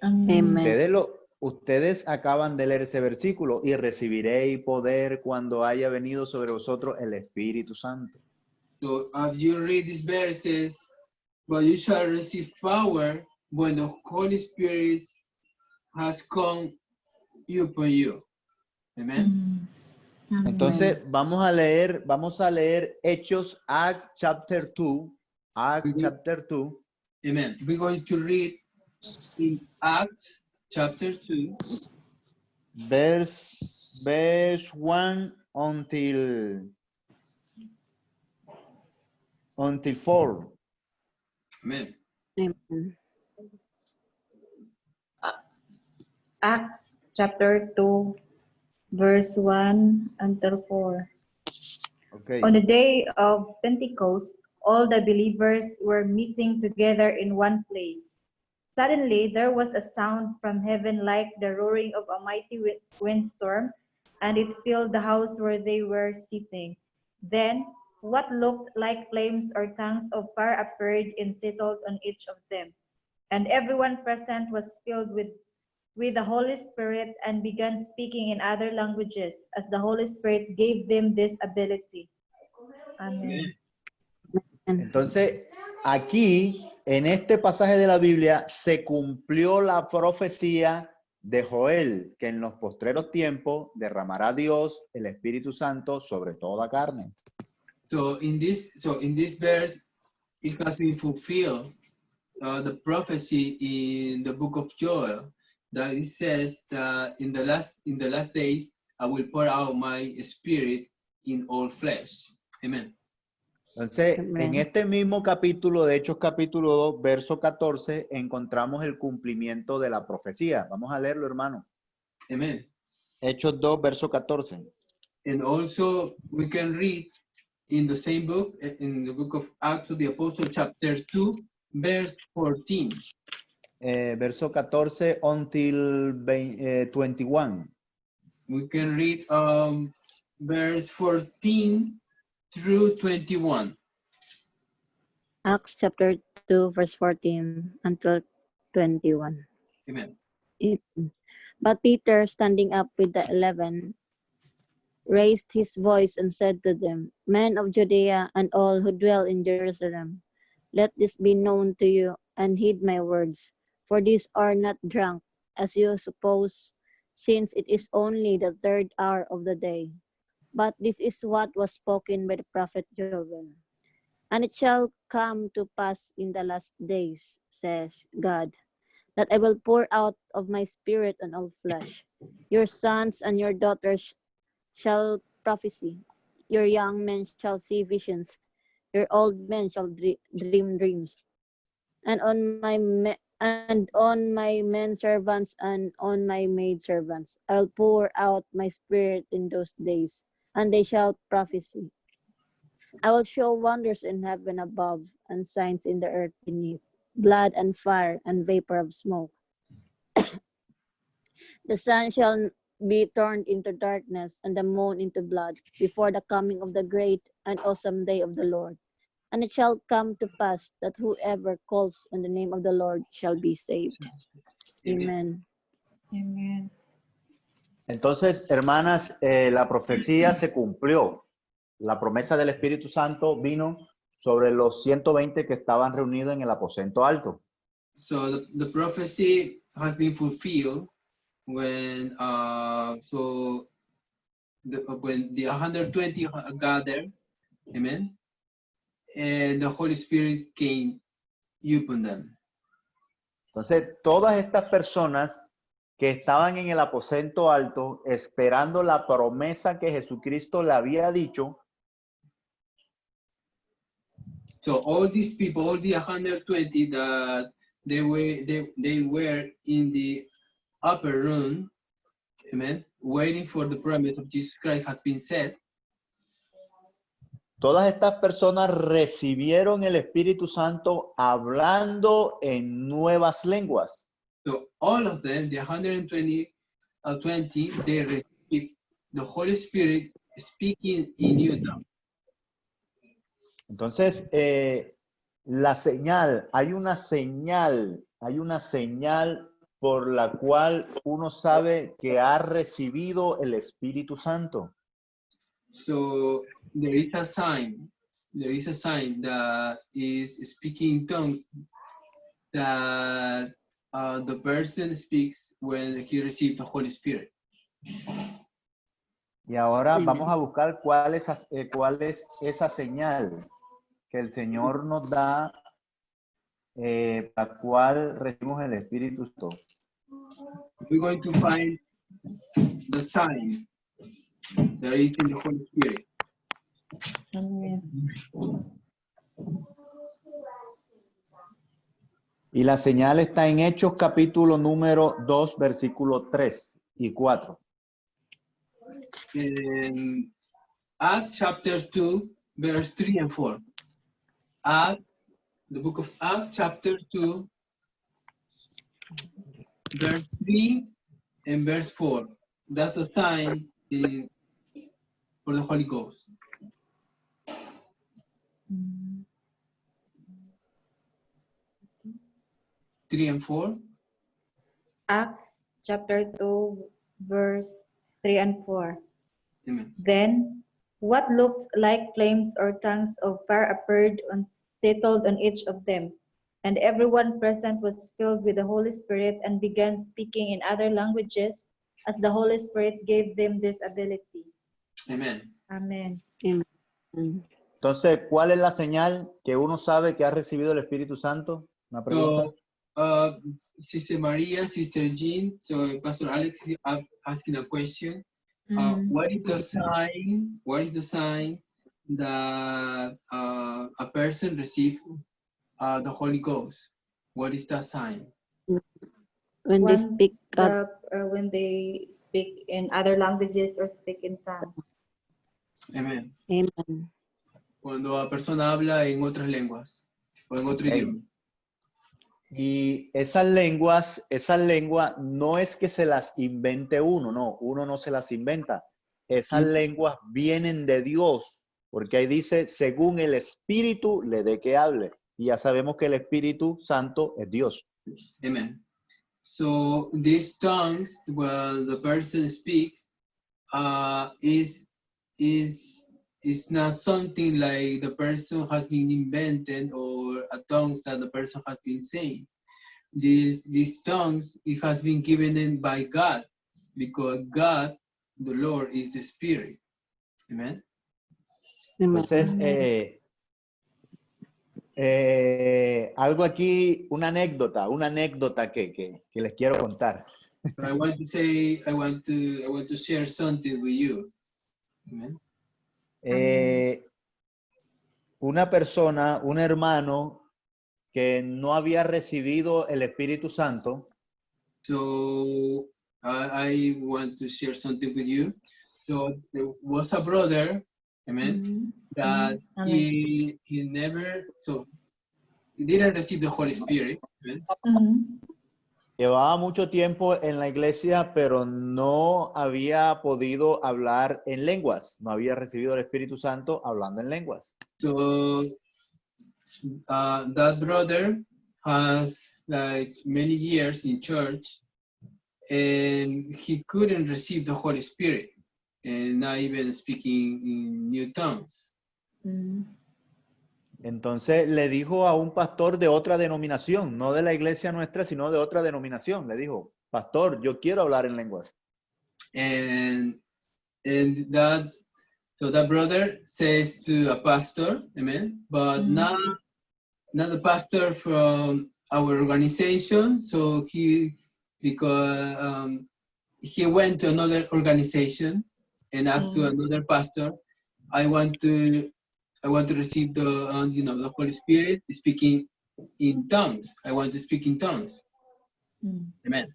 S3: Amen.
S1: Ustedes acaban de leer ese versículo, y recibiréis poder cuando haya venido sobre vosotros el Espíritu Santo.
S2: So as you read these verses, but you shall receive power when the Holy Spirit has come upon you. Amen.
S1: Entonces, vamos a leer Hechos, Acts chapter 2. Acts chapter 2.
S2: Amen. We're going to read in Acts chapter 2.
S1: Verse 1 until 4.
S2: Amen.
S3: Amen.
S5: Acts chapter 2, verse 1 until 4.
S1: Okay.
S5: On the day of Pentecost, all the believers were meeting together in one place. Suddenly, there was a sound from heaven like the roaring of a mighty windstorm, and it filled the house where they were sitting. Then, what looked like flames or tongues of fire appeared and settled on each of them. And everyone present was filled with the Holy Spirit and began speaking in other languages as the Holy Spirit gave them this ability. Amen.
S1: Entonces, aquí, en este pasaje de la Biblia, se cumplió la profecía de Joel, que en los postreros tiempos derramará Dios el Espíritu Santo sobre toda carne.
S2: So in this verse, it has been fulfilled the prophecy in the book of Joel that it says that in the last days I will pour out my spirit in all flesh. Amen.
S1: Entonces,
S3: Amén.
S1: en este mismo capítulo de Hechos capítulo 2, verso 14, encontramos el cumplimiento de la profecía. Vamos a leerlo, hermano.
S2: Amen.
S1: Hechos 2, verso 14.
S2: And also we can read in the same book, in the book of Acts of the Apostle, chapter 2, verse 14.
S1: Verso 14 until 21.
S2: We can read verse 14 through 21.
S3: Acts chapter 2, verse 14 until 21.
S2: Amen.
S3: But Peter, standing up with the 11, raised his voice and said to them, Men of Judea and all who dwell in Jerusalem, let this be known to you, and heed my words. For these are not drunk, as you suppose, since it is only the 3rd hour of the day. But this is what was spoken by the prophet Joel. And it shall come to pass in the last days, says God, that I will pour out of my spirit on all flesh. Your sons and your daughters shall prophesy. Your young men shall see visions. Your old men shall dream dreams. And on my men servants and on my maid servants, I'll pour out my spirit in those days, and they shall prophesy. I will show wonders in heaven above and signs in the earth beneath, blood and fire and vapor of smoke. The sun shall be turned into darkness and the moon into blood before the coming of the great and awesome day of the Lord. And it shall come to pass that whoever calls on the name of the Lord shall be saved. Amen.
S5: Amen.
S1: Entonces, hermanas, la profecía se cumplió. La promesa del Espíritu Santo vino sobre los 120 que estaban reunidos en el aposento alto.
S2: So the prophecy has been fulfilled when when the 120 gathered, amen, and the Holy Spirit came upon them.
S1: Entonces, todas estas personas que estaban en el aposento alto esperando la promesa que Jesucristo le había dicho,
S2: So all these people, all the 120 that they were in the upper room, amen, waiting for the promise of Jesus Christ has been said.
S1: todas estas personas recibieron el Espíritu Santo hablando en nuevas lenguas.
S2: So all of them, the 120, they received the Holy Spirit speaking in new tongues.
S1: Entonces, la señal, hay una señal por la cual uno sabe que ha recibido el Espíritu Santo.
S2: So there is a sign that is speaking in tongues that the person speaks when he received the Holy Spirit.
S1: Y ahora
S3: Amen.
S1: vamos a buscar cuál es esa señal que el Señor nos da, la cual recibimos el Espíritu Santo.
S2: We're going to find the sign that is in the Holy Spirit.
S5: Amen.
S1: Y la señal está en Hechos capítulo número 2, versículo 3 y 4.
S2: In Acts chapter 2, verse 3 and 4. The book of Acts chapter 2, verse 3 and verse 4. That's the sign for the Holy Ghost.
S5: Mm.
S2: 3 and 4.
S5: Acts chapter 2, verse 3 and 4.
S2: Amen.
S5: Then what looked like flames or tongues of fire appeared and settled on each of them. And everyone present was filled with the Holy Spirit and began speaking in other languages as the Holy Spirit gave them this ability.
S2: Amen.
S5: Amen.
S1: Entonces, ¿cuál es la señal que uno sabe que ha recibido el Espíritu Santo? Una pregunta.
S2: So, Sister Maria, Sister Jean, so Pastor Alex is asking a question. What is the sign? What is the sign that a person receives the Holy Ghost? What is that sign?
S3: When they
S5: Once
S3: speak up,
S5: when they speak in other languages or speak in tongues.
S2: Amen.
S3: amen.
S2: Cuando la persona habla en otras lenguas o en otro
S1: Hey.
S2: idioma.
S1: Y esas lenguas no es que se las invente uno, no, uno no se las inventa. Esas
S2: Sí.
S1: lenguas vienen de Dios, porque ahí dice, según el Espíritu le dé que hable. Y ya sabemos que el Espíritu Santo es Dios.
S2: Amen. So these tongues, when the person speaks, is not something like the person has been invented or a tongues that the person has been saying. These tongues, it has been given them by God, because God, the Lord, is the Spirit. Amen.
S1: Entonces, algo aquí, una anécdota que les quiero contar.
S2: I want to say, I want to share something with you. Amen.
S1: Una persona, un hermano que no había recibido el Espíritu Santo,
S2: So I want to share something with you. So there was a brother, amen, that
S5: Amen.
S2: he didn't receive the Holy Spirit. Amen.
S1: llevaba mucho tiempo en la iglesia, pero no había podido hablar en lenguas, no había recibido el Espíritu Santo hablando en lenguas.
S2: So that brother has like many years in church, and he couldn't receive the Holy Spirit, and not even speaking in new tongues.
S1: Entonces le dijo a un pastor de otra denominación, no de la iglesia nuestra, sino de otra denominación. Le dijo, pastor, yo quiero hablar en lenguas.
S2: And that, so that brother says to a pastor, amen, but not a pastor from our organization. So because he went to another organization and asked to another pastor, I want to receive the the Holy Spirit speaking in tongues. I want to speak in tongues. Amen.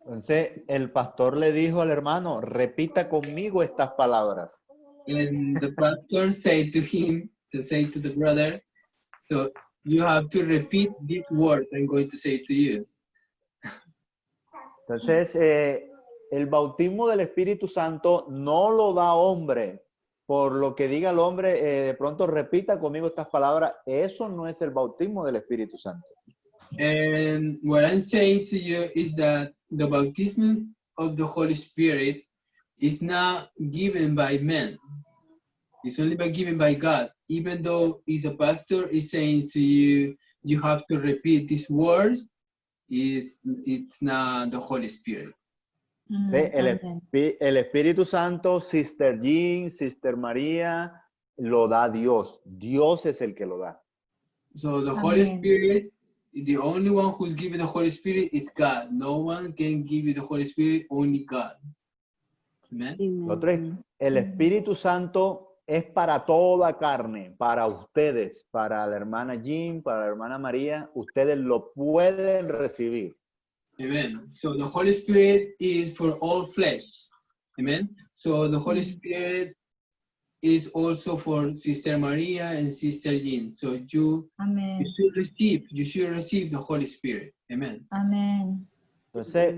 S1: Entonces el pastor le dijo al hermano, repita conmigo estas palabras.
S2: And the pastor said to him, to say to the brother, so you have to repeat this word I'm going to say to you.
S1: Entonces el bautismo del Espíritu Santo no lo da hombre. Por lo que diga el hombre, de pronto repita conmigo estas palabras. Eso no es el bautismo del Espíritu Santo.
S2: And what I'm saying to you is that the baptism of the Holy Spirit is not given by men. It's only given by God. Even though if a pastor is saying to you, you have to repeat these words, it's not the Holy Spirit.
S1: Sí, el Espíritu Santo, Sister Jean, Sister María, lo da Dios. Dios es el que lo da.
S2: So the Holy Spirit, the only one who's giving the Holy Spirit is God. No one can give you the Holy Spirit, only God. Amen.
S1: Lo tres, el Espíritu Santo es para toda carne, para ustedes, para la hermana Jean, para la hermana María, ustedes lo pueden recibir.
S2: Amen. So the Holy Spirit is for all flesh. Amen. So the Holy Spirit is also for Sister Maria and Sister Jean. So you should receive the Holy Spirit. Amen.
S5: Amen.
S1: Entonces,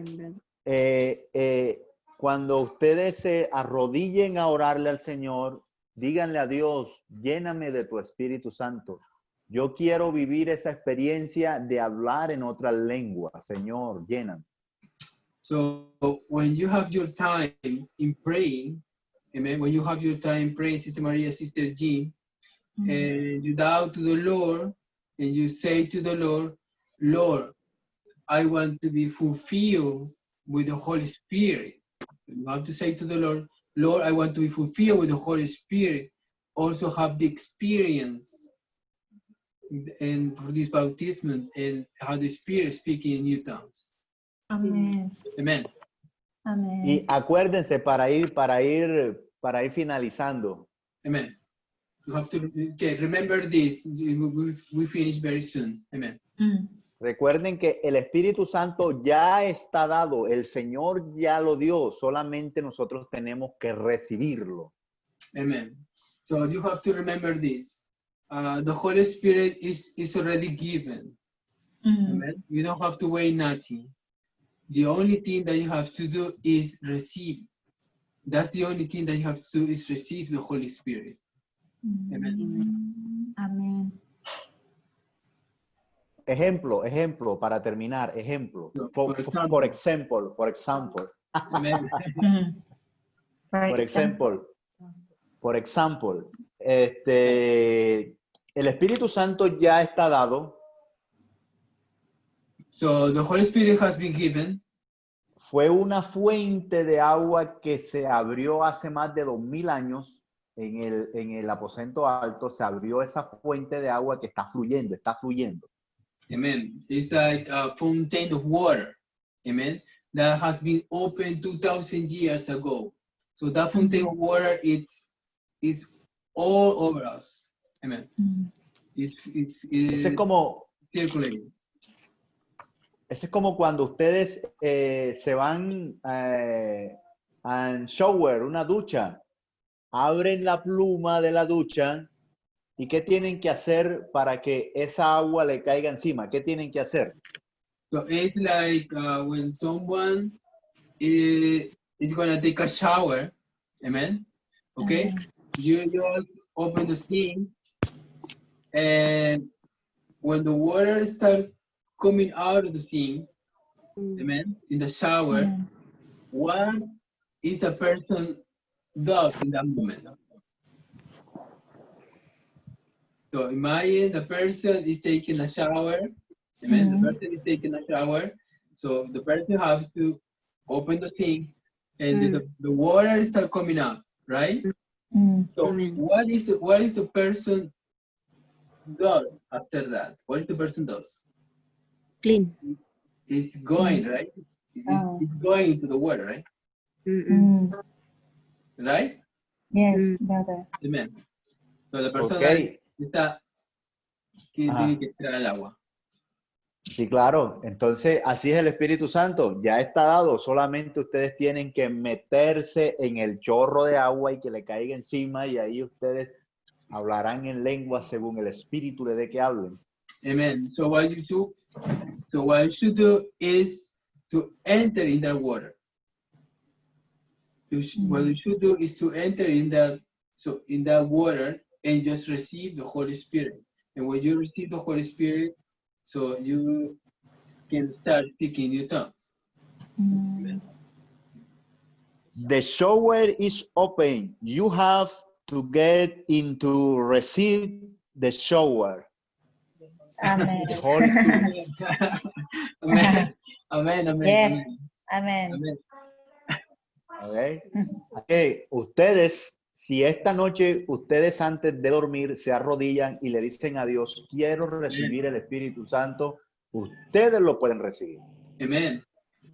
S1: cuando ustedes se arrodillen a orarle al Señor, díganle a Dios, lléname de tu Espíritu Santo. Yo quiero vivir esa experiencia de hablar en otra lengua. Señor, lléname.
S2: So when you have your time in praying, amen, when you have your time praying, Sister Maria, Sister Jean, and you bow to the Lord, and you say to the Lord, Lord, I want to be fulfilled with the Holy Spirit. You have to say to the Lord, Lord, I want to be fulfilled with the Holy Spirit. Also have the experience and for this baptism and how the Spirit speaking in new tongues.
S5: Amen.
S2: Amen.
S5: Amen.
S1: Y acuérdense para ir finalizando.
S2: Amen. You have to remember this. We finish very soon. Amen.
S1: Recuerden que el Espíritu Santo ya está dado, el Señor ya lo dio, solamente nosotros tenemos que recibirlo.
S2: Amen. So you have to remember this. The Holy Spirit is already given. Amen. You don't have to wait nothing. The only thing that you have to do is receive. That's the only thing that you have to do is receive the Holy Spirit. Amen.
S5: Amen.
S1: Ejemplo, para terminar, ejemplo. For example.
S2: Amen.
S1: Por ejemplo, el Espíritu Santo ya está dado.
S2: So the Holy Spirit has been given.
S1: Fue una fuente de agua que se abrió hace más de 2000 años en el aposento alto. Se abrió esa fuente de agua que está fluyendo.
S2: Amen. It's like a fountain of water. Amen. That has been opened 2,000 years ago. So that fountain of water is all over us. Amen. It's
S1: Ese es como
S2: circulating.
S1: Ese es como cuando ustedes se van a shower, una ducha, abren la pluma de la ducha y ¿qué tienen que hacer para que esa agua le caiga encima? ¿Qué tienen que hacer?
S2: So it's like when someone is going to take a shower, amen, okay? You just open the sink, and when the water starts coming out of the sink, amen, in the shower, what is the person does in that moment? So imagine the person is taking a shower. Amen. The person is taking a shower. So the person has to open the sink and the water start coming up, right? So
S3: Amen.
S2: what is the person does after that? What is the person does?
S3: Clean.
S2: It's going, right?
S5: Oh.
S2: It's going into the water, right? Right?
S5: Yes,
S3: Mm.
S5: brother.
S2: Amen. So la persona
S1: Ok.
S2: está que
S1: Ajá.
S2: tiene que entrar al agua.
S1: Sí, claro. Entonces, así es el Espíritu Santo. Ya está dado. Solamente ustedes tienen que meterse en el chorro de agua y que le caiga encima y ahí ustedes hablarán en lengua según el Espíritu le dé que hablen.
S2: Amen. So what you should do is to enter in that water. What you should do is to enter in that water and just receive the Holy Spirit. And when you receive the Holy Spirit, so you can start speaking new tongues.
S1: The shower is open. You have to get into receive the shower.
S5: Amen.
S1: The Holy Spirit.
S2: Amen. Amen. Amen.
S5: Yes.
S2: Amen.
S5: Amen.
S2: Amen.
S1: Okay. Ustedes, si esta noche ustedes antes de dormir se arrodillan y le dicen a Dios, quiero recibir el Espíritu Santo, ustedes lo pueden recibir.
S2: Amen.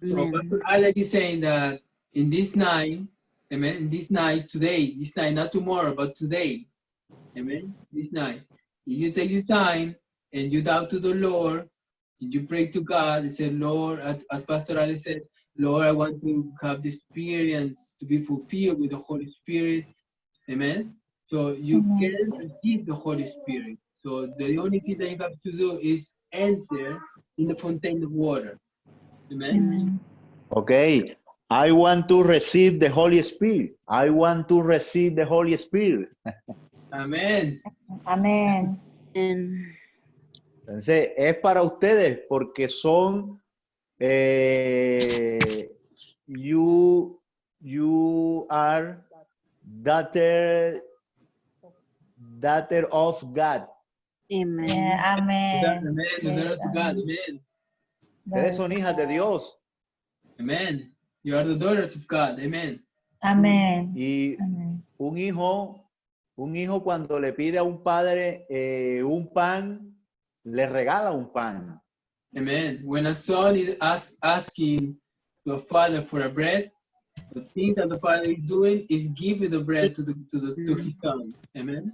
S2: So
S3: Amen.
S2: Pastor Alex is saying that in this night, amen, in this night, today, this night, not tomorrow, but today, amen, this night, you take your time and you talk to the Lord, and you pray to God, and say, Lord, as Pastor Alex said, Lord, I want to have the experience to be fulfilled with the Holy Spirit, amen. So you can receive the Holy Spirit. So the only thing that you have to do is enter in the fountain of water. Amen.
S3: Amen.
S1: Okay. I want to receive the Holy Spirit. I want to receive the Holy Spirit.
S2: Amen.
S5: Amen.
S3: And
S1: Entonces, es para ustedes porque son you are daughter of God.
S3: Amen.
S5: Yeah, amen.
S2: Amen. The
S5: Yes,
S2: word of God.
S5: amen.
S2: Amen.
S1: Ustedes son hijas de Dios.
S2: Amen. You are the daughters of God. Amen.
S5: Amen.
S1: Y
S5: Amen.
S1: un hijo cuando le pide a un padre un pan, le regala un pan.
S2: Amen. When a son is asking the father for a bread, the thing that the father is doing is giving the bread to his son. Amen.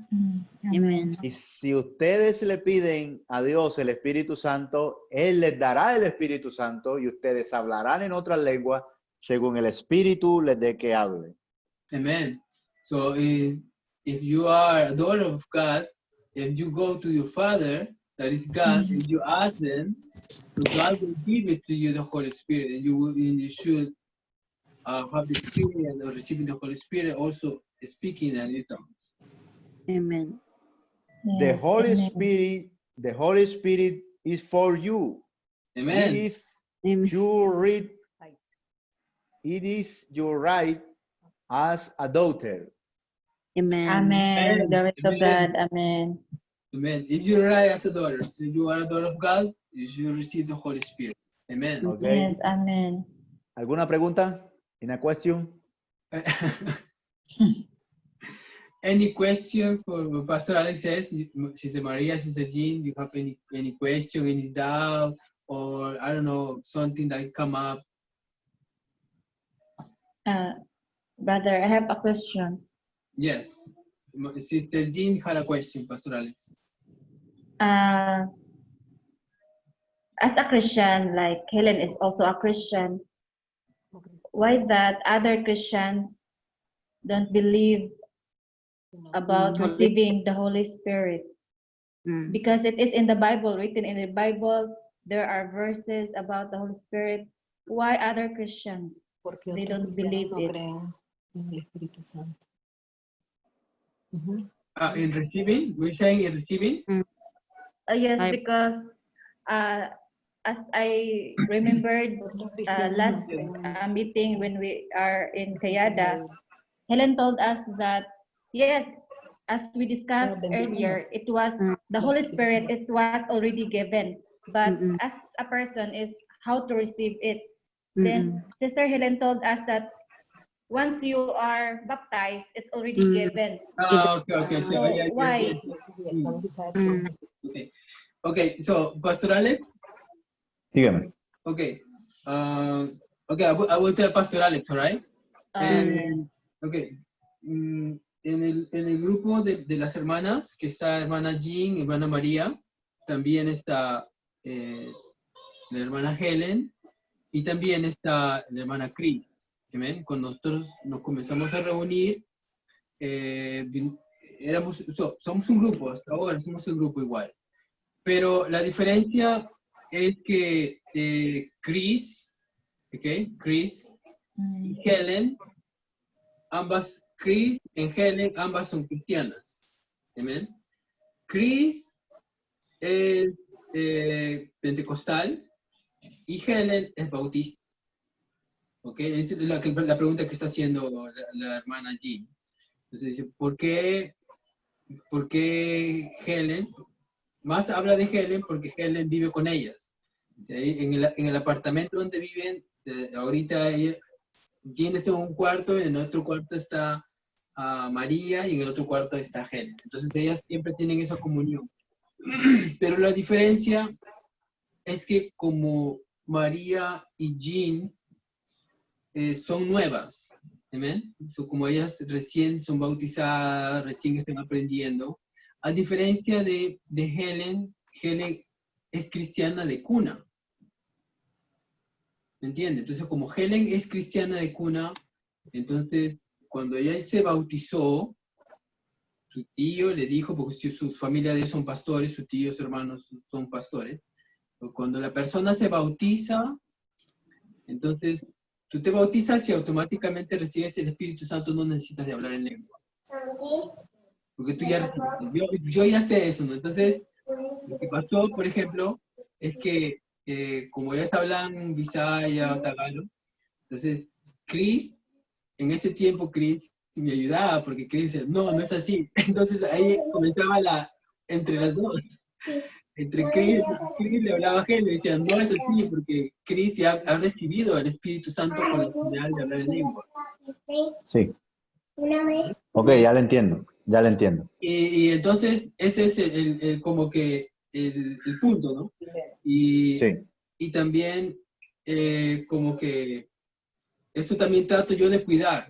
S3: Amen.
S1: Y si ustedes le piden a Dios el Espíritu Santo, Él les dará el Espíritu Santo y ustedes hablarán en otras lenguas según el Espíritu les dé que hable.
S2: Amen. So if you are a daughter of God, if you go to your father, that is God, and you ask them, so God will give it to you, the Holy Spirit, and you should have the experience of receiving the Holy Spirit, also speaking in new tongues.
S3: Amen.
S1: The
S5: Yes,
S1: Holy
S5: amen.
S1: Spirit is for you.
S2: Amen.
S1: It is
S3: Amen.
S1: your right as a daughter.
S3: Amen.
S5: Amen. Glory to
S2: Amen.
S5: God. Amen.
S2: Amen. Is your right as a daughter? So you are a daughter of God, you should receive the Holy Spirit. Amen.
S1: Okay.
S5: Yes, amen.
S1: ¿Alguna pregunta? Una question?
S2: Any question for Pastor Alex says, Sister Maria, Sister Jean, you have any question, any doubt, or I don't know, something that come up?
S5: Brother, I have a question.
S2: Yes. Sister Jean had a question, Pastor Alex.
S5: As a Christian, like Helen is also a Christian, why that other Christians don't believe about
S3: Holy-
S5: receiving the Holy Spirit?
S3: Mm.
S5: Because it is in the Bible, written in the Bible, there are verses about the Holy Spirit. Why other Christians?
S6: Porque
S5: They
S6: otros
S5: don't
S6: cristianos
S5: believe
S6: no
S5: it.
S6: creen en el Espíritu Santo.
S2: In receiving? We're saying in receiving?
S5: Yes,
S3: I-
S5: because as I remembered
S6: Otros cristianos
S5: last
S6: no creen.
S5: meeting when we are in Kayada, Helen told us that yes, as we discussed earlier, it was the Holy Spirit, it was already given. But as a person is how to receive it. Then Sister Helen told us that once you are baptized, it's already given.
S2: Okay. So,
S5: So
S2: yeah.
S5: why?
S2: Okay, so Pastor Alex.
S1: Dígame.
S2: Okay. Okay, I will tell Pastor Alex, all right? Okay. En el grupo de las hermanas, que está hermana Jean, hermana María, también está la hermana Helen, y también está la hermana Chris. ¿Ven? Cuando nosotros nos comenzamos a reunir, somos un grupo, hasta ahora somos un grupo igual. Pero la diferencia es que Chris y Helen, Chris y Helen, ambas son cristianas. ¿Amén? Chris es pentecostal y Helen es bautista. ¿Ok? Esa es la pregunta que está haciendo la hermana Jean. Entonces dice, ¿por qué Helen? Más habla de Helen porque Helen vive con ellas. O sea, en el apartamento donde viven, ahorita Jean está en un cuarto, en el otro cuarto está María y en el otro cuarto está Helen. Entonces ellas siempre tienen esa comunión. Pero la diferencia es que como María y Jean son nuevas, ¿amén? Como ellas recién son bautizadas, recién están aprendiendo, a diferencia de Helen, Helen es cristiana de cuna. ¿Me entiendes? Entonces, como Helen es cristiana de cuna, entonces, cuando ella se bautizó, su tío le dijo, porque su familia de ellos son pastores, sus tíos, hermanos son pastores, cuando la persona se bautiza, entonces, tú te bautizas y automáticamente recibes el Espíritu Santo, no necesitas de hablar en lengua. Porque tú ya recibiste. Yo ya sé eso, ¿no? Entonces, lo que pasó, por ejemplo, es que como ellos hablan Visaya o Tagalo, entonces Chris, en ese tiempo Chris me ayudaba, porque Chris decía, no es así. Entonces ahí comenzaba entre las dos. Entre Chris le hablaba a Helen y decía, no es así, porque Chris ya ha recibido el Espíritu Santo con la señal de hablar en lengua.
S1: Sí. Ok, ya le entiendo.
S2: Y entonces ese es como que el punto, ¿no? Y,
S1: Sí.
S2: y también como que eso también trato yo de cuidar.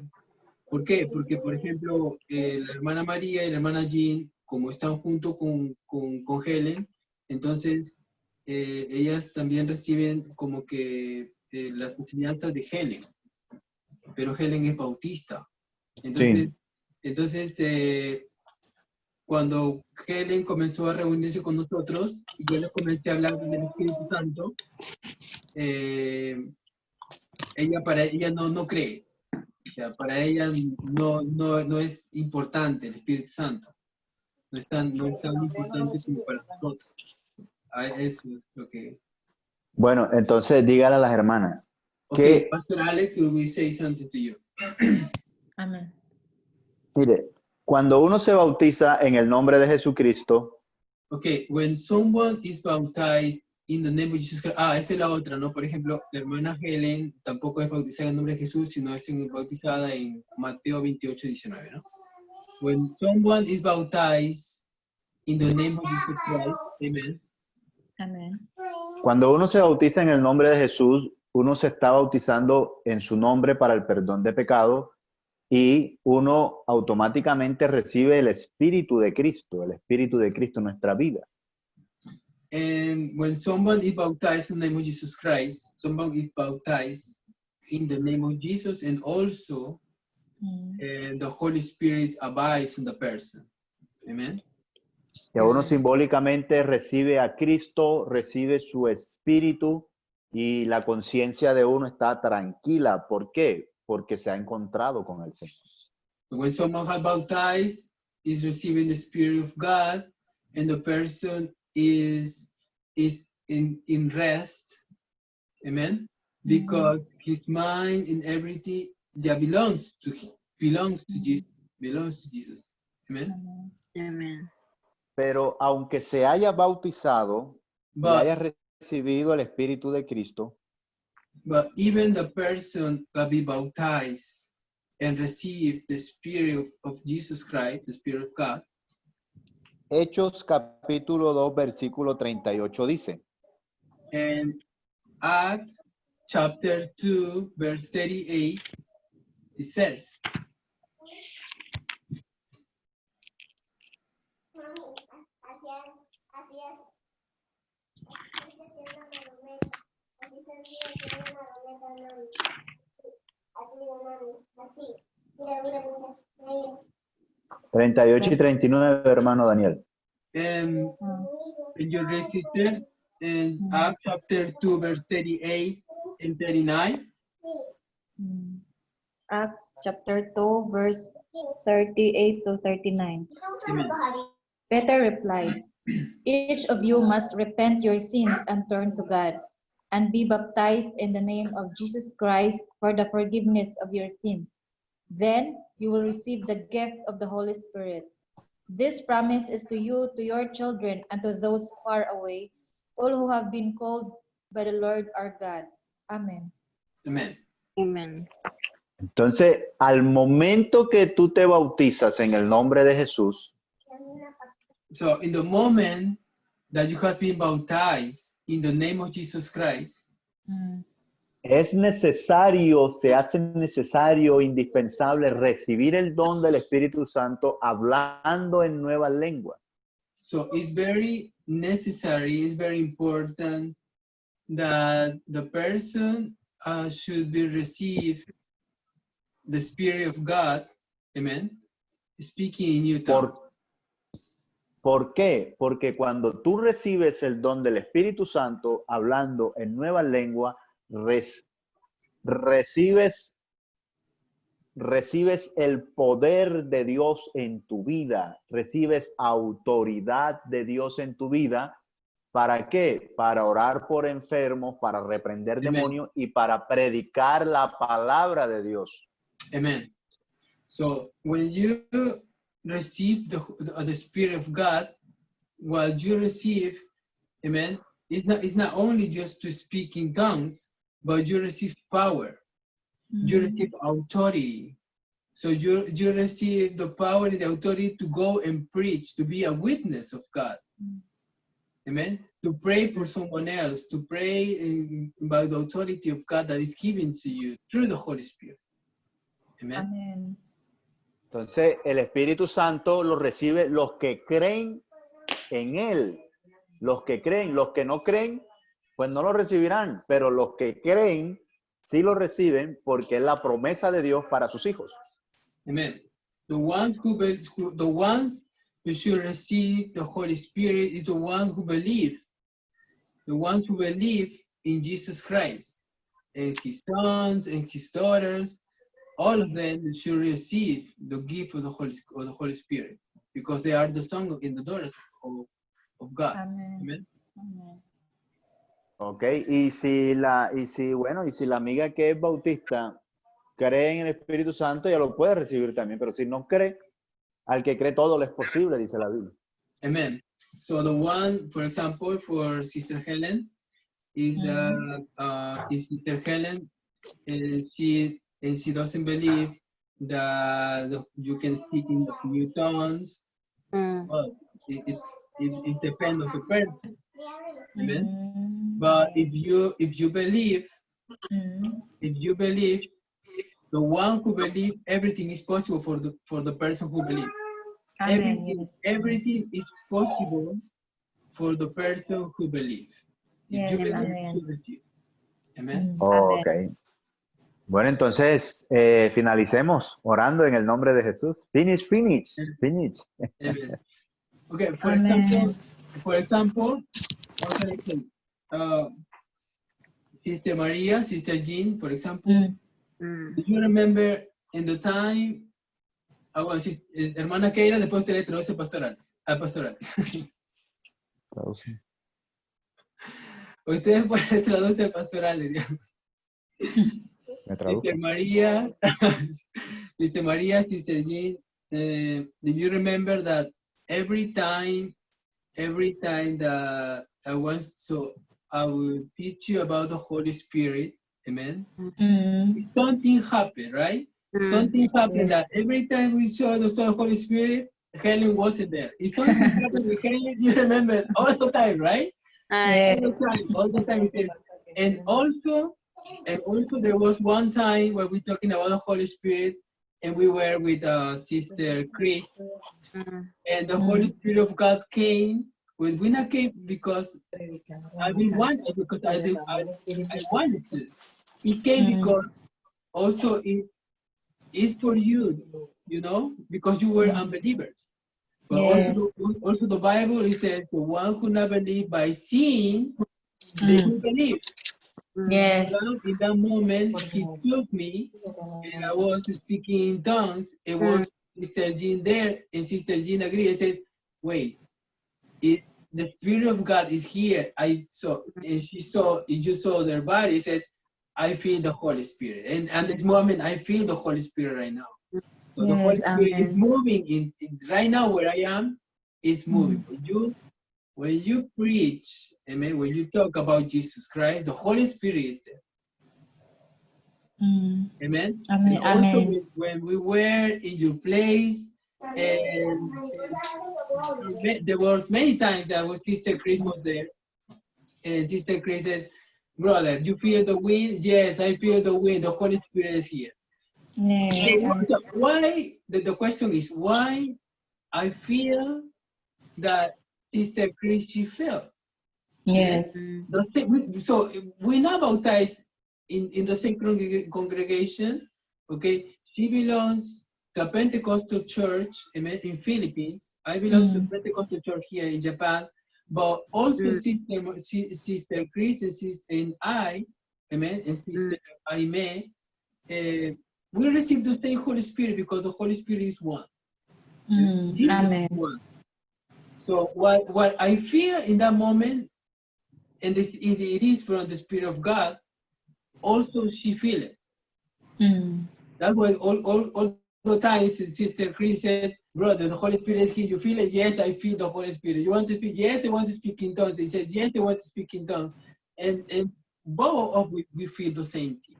S2: ¿Por qué? Porque, por ejemplo, la hermana María y la hermana Jean, como están junto con Helen, entonces ellas también reciben como que las enseñanzas de Helen, pero Helen es bautista. Entonces cuando Helen comenzó a reunirse con nosotros y yo les comencé a hablar del Espíritu Santo, para ella no cree. O sea, para ella no es importante el Espíritu Santo. No es tan importante como para nosotros. Eso es lo que...
S1: Bueno, entonces dígale a las hermanas.
S2: Okay, Pastor Alex will say something to you.
S5: Amén.
S1: Mire, cuando uno se bautiza en el nombre de Jesucristo,
S2: Okay, when someone is baptized in the name of Jesus Christ, esta es la otra, ¿no? Por ejemplo, la hermana Helen tampoco es bautizada en el nombre de Jesús, sino es bautizada en Mateo 28, 19, ¿no? When someone is baptized in the name of Jesus Christ, amen.
S5: Amén.
S1: cuando uno se bautiza en el nombre de Jesús, uno se está bautizando en su nombre para el perdón de pecado y uno automáticamente recibe el Espíritu de Cristo en nuestra vida.
S2: And when someone is baptized in the name of Jesus Christ, someone is baptized in the name of Jesus, and also the Holy Spirit abides in the person. Amen.
S1: Y uno simbólicamente recibe a Cristo, recibe su Espíritu y la conciencia de uno está tranquila. ¿Por qué? Porque se ha encontrado con el Señor.
S2: When someone is baptized, is receiving the Spirit of God, and the person is in rest. Amen. Because his mind and everything belongs to Jesus. Amen.
S3: Amen.
S1: Pero aunque se haya bautizado y
S2: But
S1: haya recibido el Espíritu de Cristo,
S2: even the person that be baptized and receive the Spirit of Jesus Christ, the Spirit of God,
S1: Hechos capítulo 2, versículo 38 dice,
S2: and Acts chapter 2, verse 38, it says,
S6: Así.
S1: 38 y 39, hermano Daniel.
S2: and you resisted in Acts chapter 2, verse 38 and 39.
S5: Acts chapter 2, verse 38 to 39.
S2: Amen.
S5: Peter replied, each of you must repent your sins and turn to God, and be baptized in the name of Jesus Christ for the forgiveness of your sins. Then you will receive the gift of the Holy Spirit. This promise is to you, to your children, and to those far away, all who have been called by the Lord our God. Amen.
S2: Amen.
S3: Amen.
S1: Entonces, al momento que tú te bautizas en el nombre de Jesús,
S2: So in the moment that you have been baptized in the name of Jesus Christ,
S1: es necesario, se hace necesario, indispensable recibir el don del Espíritu Santo hablando en nuevas lenguas.
S2: so it's very necessary, it's very important that the person should be receive the Spirit of God, amen, speaking in new tongues.
S1: ¿Por qué? Porque cuando tú recibes el don del Espíritu Santo hablando en nuevas lenguas, recibes el poder de Dios en tu vida, recibes autoridad de Dios en tu vida. ¿Para qué? Para orar por enfermos, para reprender
S2: Amen.
S1: demonios y para predicar la palabra de Dios.
S2: Amen. So when you receive the Spirit of God, what you receive, amen, it's not only just to speak in tongues, but you receive power. You receive authority. So you receive the power and the authority to go and preach, to be a witness of God. Amen. To pray for someone else, to pray by the authority of God that is given to you through the Holy Spirit. Amen.
S5: Amen.
S1: Entonces, el Espíritu Santo lo recibe los que creen en Él. Los que creen, los que no creen, pues no lo recibirán. Pero los que creen, sí lo reciben porque es la promesa de Dios para sus hijos.
S2: Amen. The ones who should receive the Holy Spirit is the ones who believe. The ones who believe in Jesus Christ and His sons and His daughters. All of them should receive the gift of the Holy Spirit because they are the sons and the daughters of God.
S5: Amen.
S2: Amen.
S5: Amen.
S1: Ok, y si la amiga que es bautista cree en el Espíritu Santo, ella lo puede recibir también, pero si no cree, al que cree todo le es posible, dice la Biblia.
S2: Amen. So the one, for example, for Sister Helen is Sister Helen, and she doesn't believe that you can speak in new tongues. Well, it depends on the person. Amen. But if you believe, the one who believes, everything is possible for the person who believes.
S5: Amen.
S2: Everything is possible for the person who believes. If you believe,
S5: Amen.
S2: you receive. Amen.
S1: Ok. Bueno, entonces finalicemos orando en el nombre de Jesús. Finish.
S2: Amen. Okay,
S5: Amen.
S2: for example, what can I say? Sister Maria, Sister Jean, for example, do you remember in the time, hermana Keila, después usted le traduce pastorales. Ustedes después le traduce pastorales, digamos.
S1: Me traduzco.
S2: Sister Maria, Sister Jean, do you remember that every time that I will teach you about the Holy Spirit, amen?
S5: Mm.
S2: Something happened, right? Something happened that every time we show the Holy Spirit, Helen wasn't there. If something happened with Helen, you remember all the time, right?
S5: Yes.
S2: All the time. And also there was one time where we talking about the Holy Spirit, and we were with Sister Chris, and the Holy Spirit of God came. Well, we not came because I didn't want it, because I wanted to. It came because also it is for you, you know, because you were unbelievers. But
S5: Yes.
S2: also the Bible, it says, the one who never believe by seeing, they will believe.
S5: Yes.
S2: In that moment, he took me, and I was speaking in tongues. It was Sister Jean there, and Sister Jean agreed and says, wait, the Spirit of God is here. I saw, and she saw, you saw their body. It says, I feel the Holy Spirit. And at this moment, I feel the Holy Spirit right now. So the Holy
S5: Yes,
S2: Spirit is
S5: amen.
S2: moving in right now where I am, is moving. When you preach, amen, when you talk about Jesus Christ, the Holy Spirit is there. Amen.
S5: Amen.
S2: And also
S5: Amen.
S2: when we were in your place, and there was many times that was Sister Chris was there, and Sister Chris says, brother, you feel the wind? Yes, I feel the wind. The Holy Spirit is here.
S5: Yes.
S2: So why, the question is, why I feel that Sister Chris, she felt.
S5: Yes.
S2: So we're not baptized in the same congregation, okay? She belongs to a Pentecostal church in Philippines. I belong to Pentecostal church here in Japan. But also Sister Chris and I, amen, and Sister Aime, we receive the same Holy Spirit because the Holy Spirit is one.
S5: Amen.
S2: One. So what I feel in that moment, and this it is from the Spirit of God, also she feel it. That's why all the times Sister Chris says, brother, the Holy Spirit is here. You feel it? Yes, I feel the Holy Spirit. You want to speak? Yes, I want to speak in tongues. They says, yes, they want to speak in tongues. And both of we feel the same thing.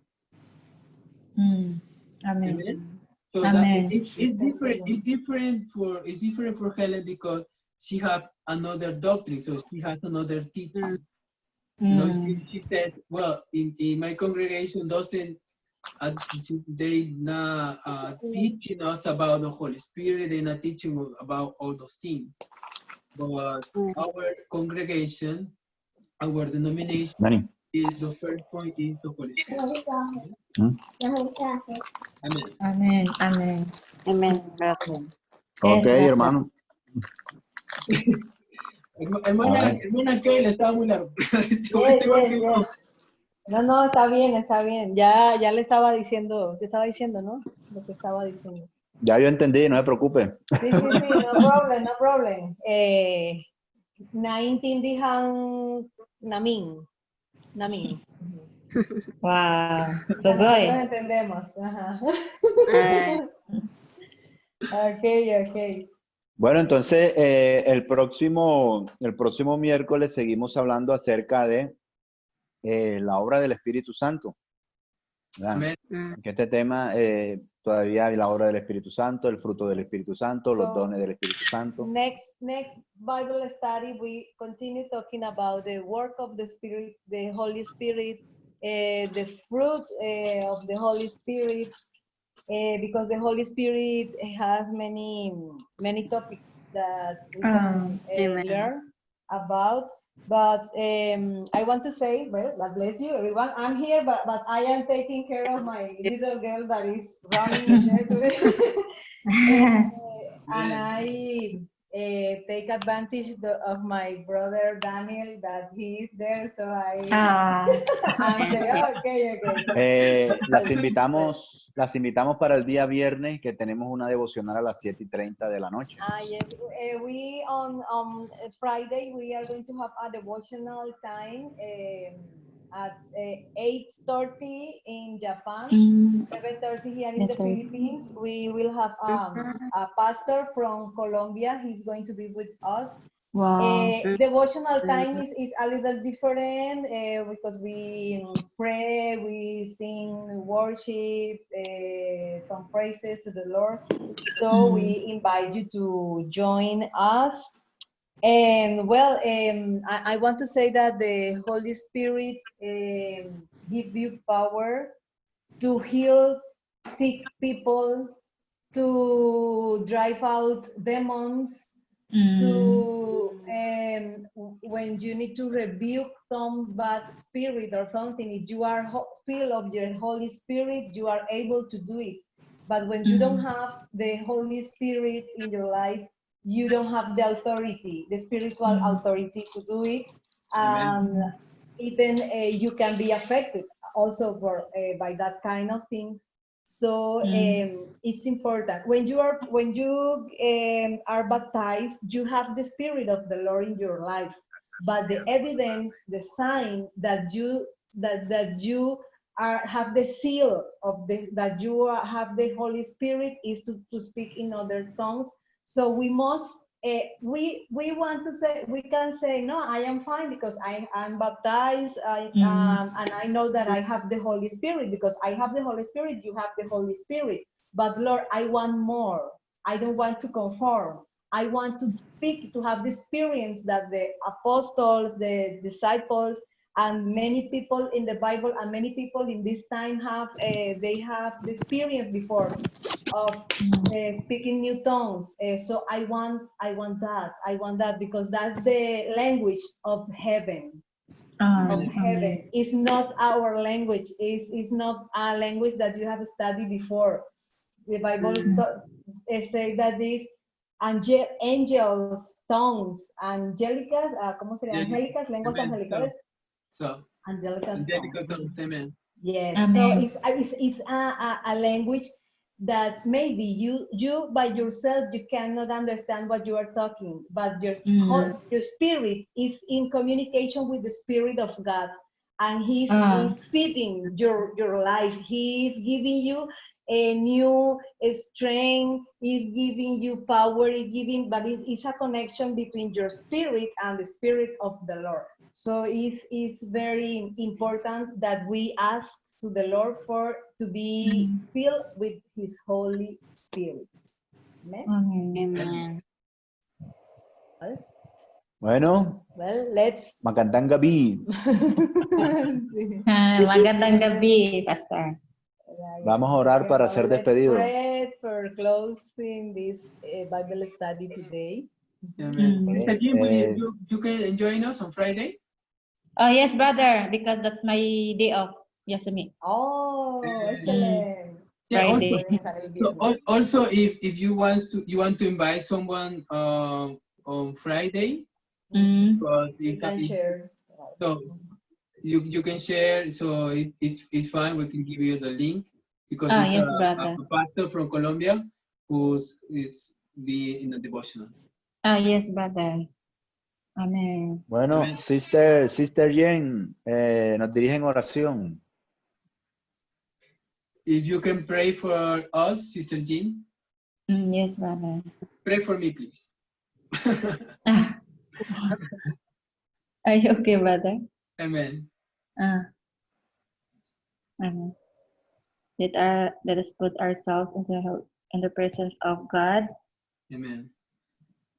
S5: Amen.
S2: Amen. So
S5: Amen.
S2: it's different. It's different for Helen because she have another doctrine. So she has another teaching. You know, she said, well, in my congregation doesn't, they not teaching us about the Holy Spirit. They're not teaching about all those things. But our congregation, our denomination, is the first point is the Holy Spirit. Amen.
S5: Amen. Amen.
S3: Amen.
S1: Ok,
S5: Yes,
S1: hermano.
S2: Hermana Kayla, estaba muy largo.
S7: Yes, yes. No, está bien, está bien. Ya le estaba diciendo, ¿no? Lo que estaba diciendo.
S1: Ya yo entendí, no se preocupe.
S7: Sí, no problem. Naintindihan namin.
S5: wow. So
S7: Nosotros
S5: good.
S7: entendemos. Ajá.
S3: Amen.
S7: Ok.
S1: Bueno, entonces el próximo miércoles seguimos hablando acerca de la obra del Espíritu Santo.
S2: Amen.
S1: Que este tema todavía hay la obra del Espíritu Santo, el fruto del Espíritu Santo, los dones del Espíritu Santo.
S7: Next Bible study, we continue talking about the work of the Spirit, the Holy Spirit, the fruit of the Holy Spirit, because the Holy Spirit has many topics that we can learn about. But I want to say, well, God bless you, everyone. I'm here, but I am taking care of my little girl that is running there today. And I take advantage of my brother Daniel that he is there, so I'm saying, okay.
S1: Las invitamos para el día viernes, que tenemos una devocional a las 7:30 de la noche.
S7: Yes. We on Friday we are going to have a devotional time at 8:30 in Japan,
S5: Mm,
S7: 7:30 here in the
S5: okay.
S7: Philippines. We will have a pastor from Colombia. He's going to be with us.
S5: Wow.
S7: Devotional time is a little different because we pray, we sing worship, some praises to the Lord. So we invite you to join us. And well, I want to say that the Holy Spirit give you power to heal sick people, to drive out demons, to when you need to rebuke some bad spirit or something, if you are filled of your Holy Spirit, you are able to do it. But when you don't have the Holy Spirit in your life, you don't have the authority, the spiritual authority to do it. Even you can be affected also by that kind of thing. So it's important when you are baptized, you have the Spirit of the Lord in your life, but the evidence, the sign that you have the seal of that you have the Holy Spirit is to speak in other tongues. So we must we want to say, we can say, no, I am fine because I'm baptized, and I know that I have the Holy Spirit. Because I have the Holy Spirit, you have the Holy Spirit. But Lord, I want more. I don't want to conform. I want to speak, to have the experience that the apostles, the disciples, and many people in the Bible and many people in this time have, they have the experience before of speaking new tongues. So I want that because that's the language of heaven. Heaven. It's not our language. It's not a language that you have studied before. The Bible say that these angels, tongues, angelicas, ¿cómo sería? Angélicas, lenguas angelicales.
S2: So,
S7: Angelical tongues.
S2: Amen.
S7: Yes,
S5: Amen.
S7: so it's a language that maybe you by yourself you cannot understand what you are talking, but your spirit is in communication with the Spirit of God, and he's feeding your life. He is giving you a new strength, is giving you power, but it's a connection between your spirit and the Spirit of the Lord. So it's very important that we ask to the Lord to be filled with His Holy Spirit. Amen.
S3: Amen.
S1: Bueno,
S7: Well, let's.
S1: magandang gabi.
S5: Magandang gabi, Pastor.
S1: Vamos a orar para ser despedidos.
S7: Let's pray for closing this Bible study today.
S2: Amen. Mr. Jim, you can join us on Friday?
S5: Oh, yes, brother, because that's my day off. Yes, me.
S7: Oh, excellent.
S2: Yeah,
S5: Friday.
S2: also if you want to invite someone on Friday, because
S7: You can share.
S2: So you can share, so it's fine. We can give you the link because it's
S5: yes,
S2: a pastor from Colombia who's be in the devotional.
S5: Yes, brother. Amen.
S1: Bueno,
S2: Amen.
S1: Sister Jen, nos dirige en oración.
S2: If you can pray for us, Sister Jean.
S5: Yes, brother.
S2: Pray for me, please.
S5: Are you okay, brother?
S2: Amen.
S5: Amen. Let us put ourselves in the presence of God.
S2: Amen.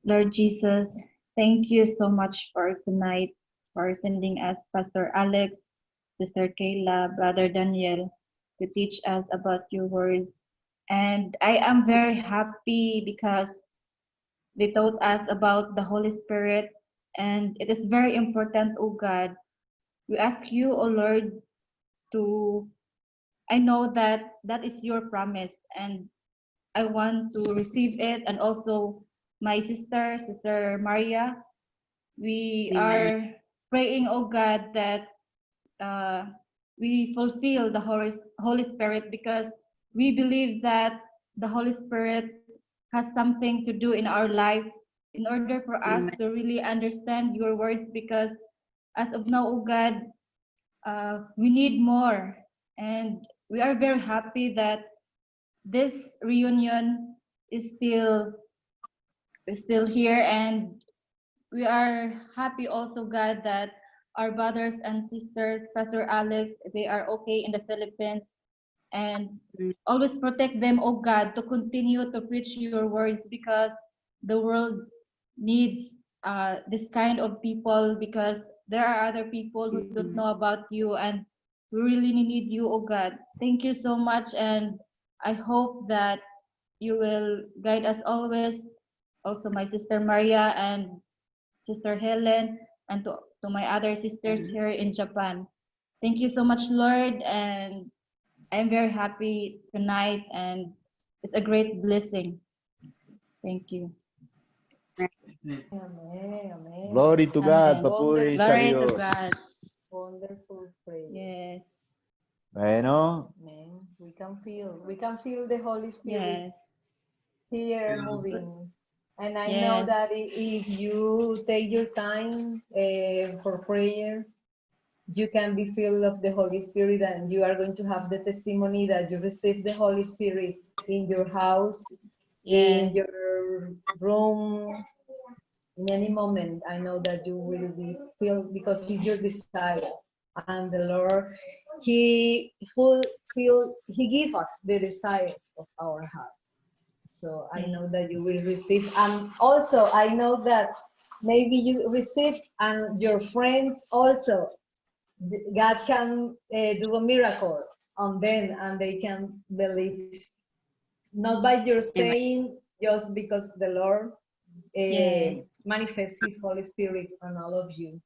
S5: Lord Jesus, thank you so much for tonight, for sending us Pastor Alex, Sister Kayla, Brother Daniel, to teach us about your words. And I am very happy because they taught us about the Holy Spirit, and it is very important, oh God. We ask you, oh Lord, I know that that is your promise, and I want to receive it. And also my Sister Maria, we are praying, oh God, that we fulfill the Holy Spirit, because we believe that the Holy Spirit has something to do in our life in order for us to really understand your words. Because as of now, oh God, we need more. And we are very happy that this reunion is still here, and we are happy also, God, that our brothers and sisters, Pastor Alex, they are okay in the Philippines, and always protect them, oh God, to continue to preach your words, because the world needs this kind of people, because there are other people who don't know about you, and we really need you, oh God. Thank you so much, and I hope that you will guide us always. Also, my sister Maria and Sister Helen, and to my other sisters here in Japan. Thank you so much, Lord, and I'm very happy tonight, and it's a great blessing. Thank you.
S7: Amen, amen.
S1: Glory to God,
S5: Amen.
S1: papuri sa
S3: Glory to
S1: Diyos.
S3: God.
S7: Wonderful prayer.
S5: Yes,
S1: Bueno,
S7: Amen. We can feel the Holy Spirit
S5: yes,
S7: here moving. And I know
S5: Yes.
S7: that if you take your time for prayer, you can be filled of the Holy Spirit, and you are going to have the testimony that you received the Holy Spirit in your house, in
S5: yes,
S7: your room, in any moment. I know that you will be filled because it's your desire. And the Lord, He give us the desires of our heart. So I know that you will receive. And also, I know that maybe you receive, and your friends also, God can do a miracle on them, and they can believe. Not by your saying, just because the Lord
S5: Yes.
S7: manifests His Holy Spirit on all of you.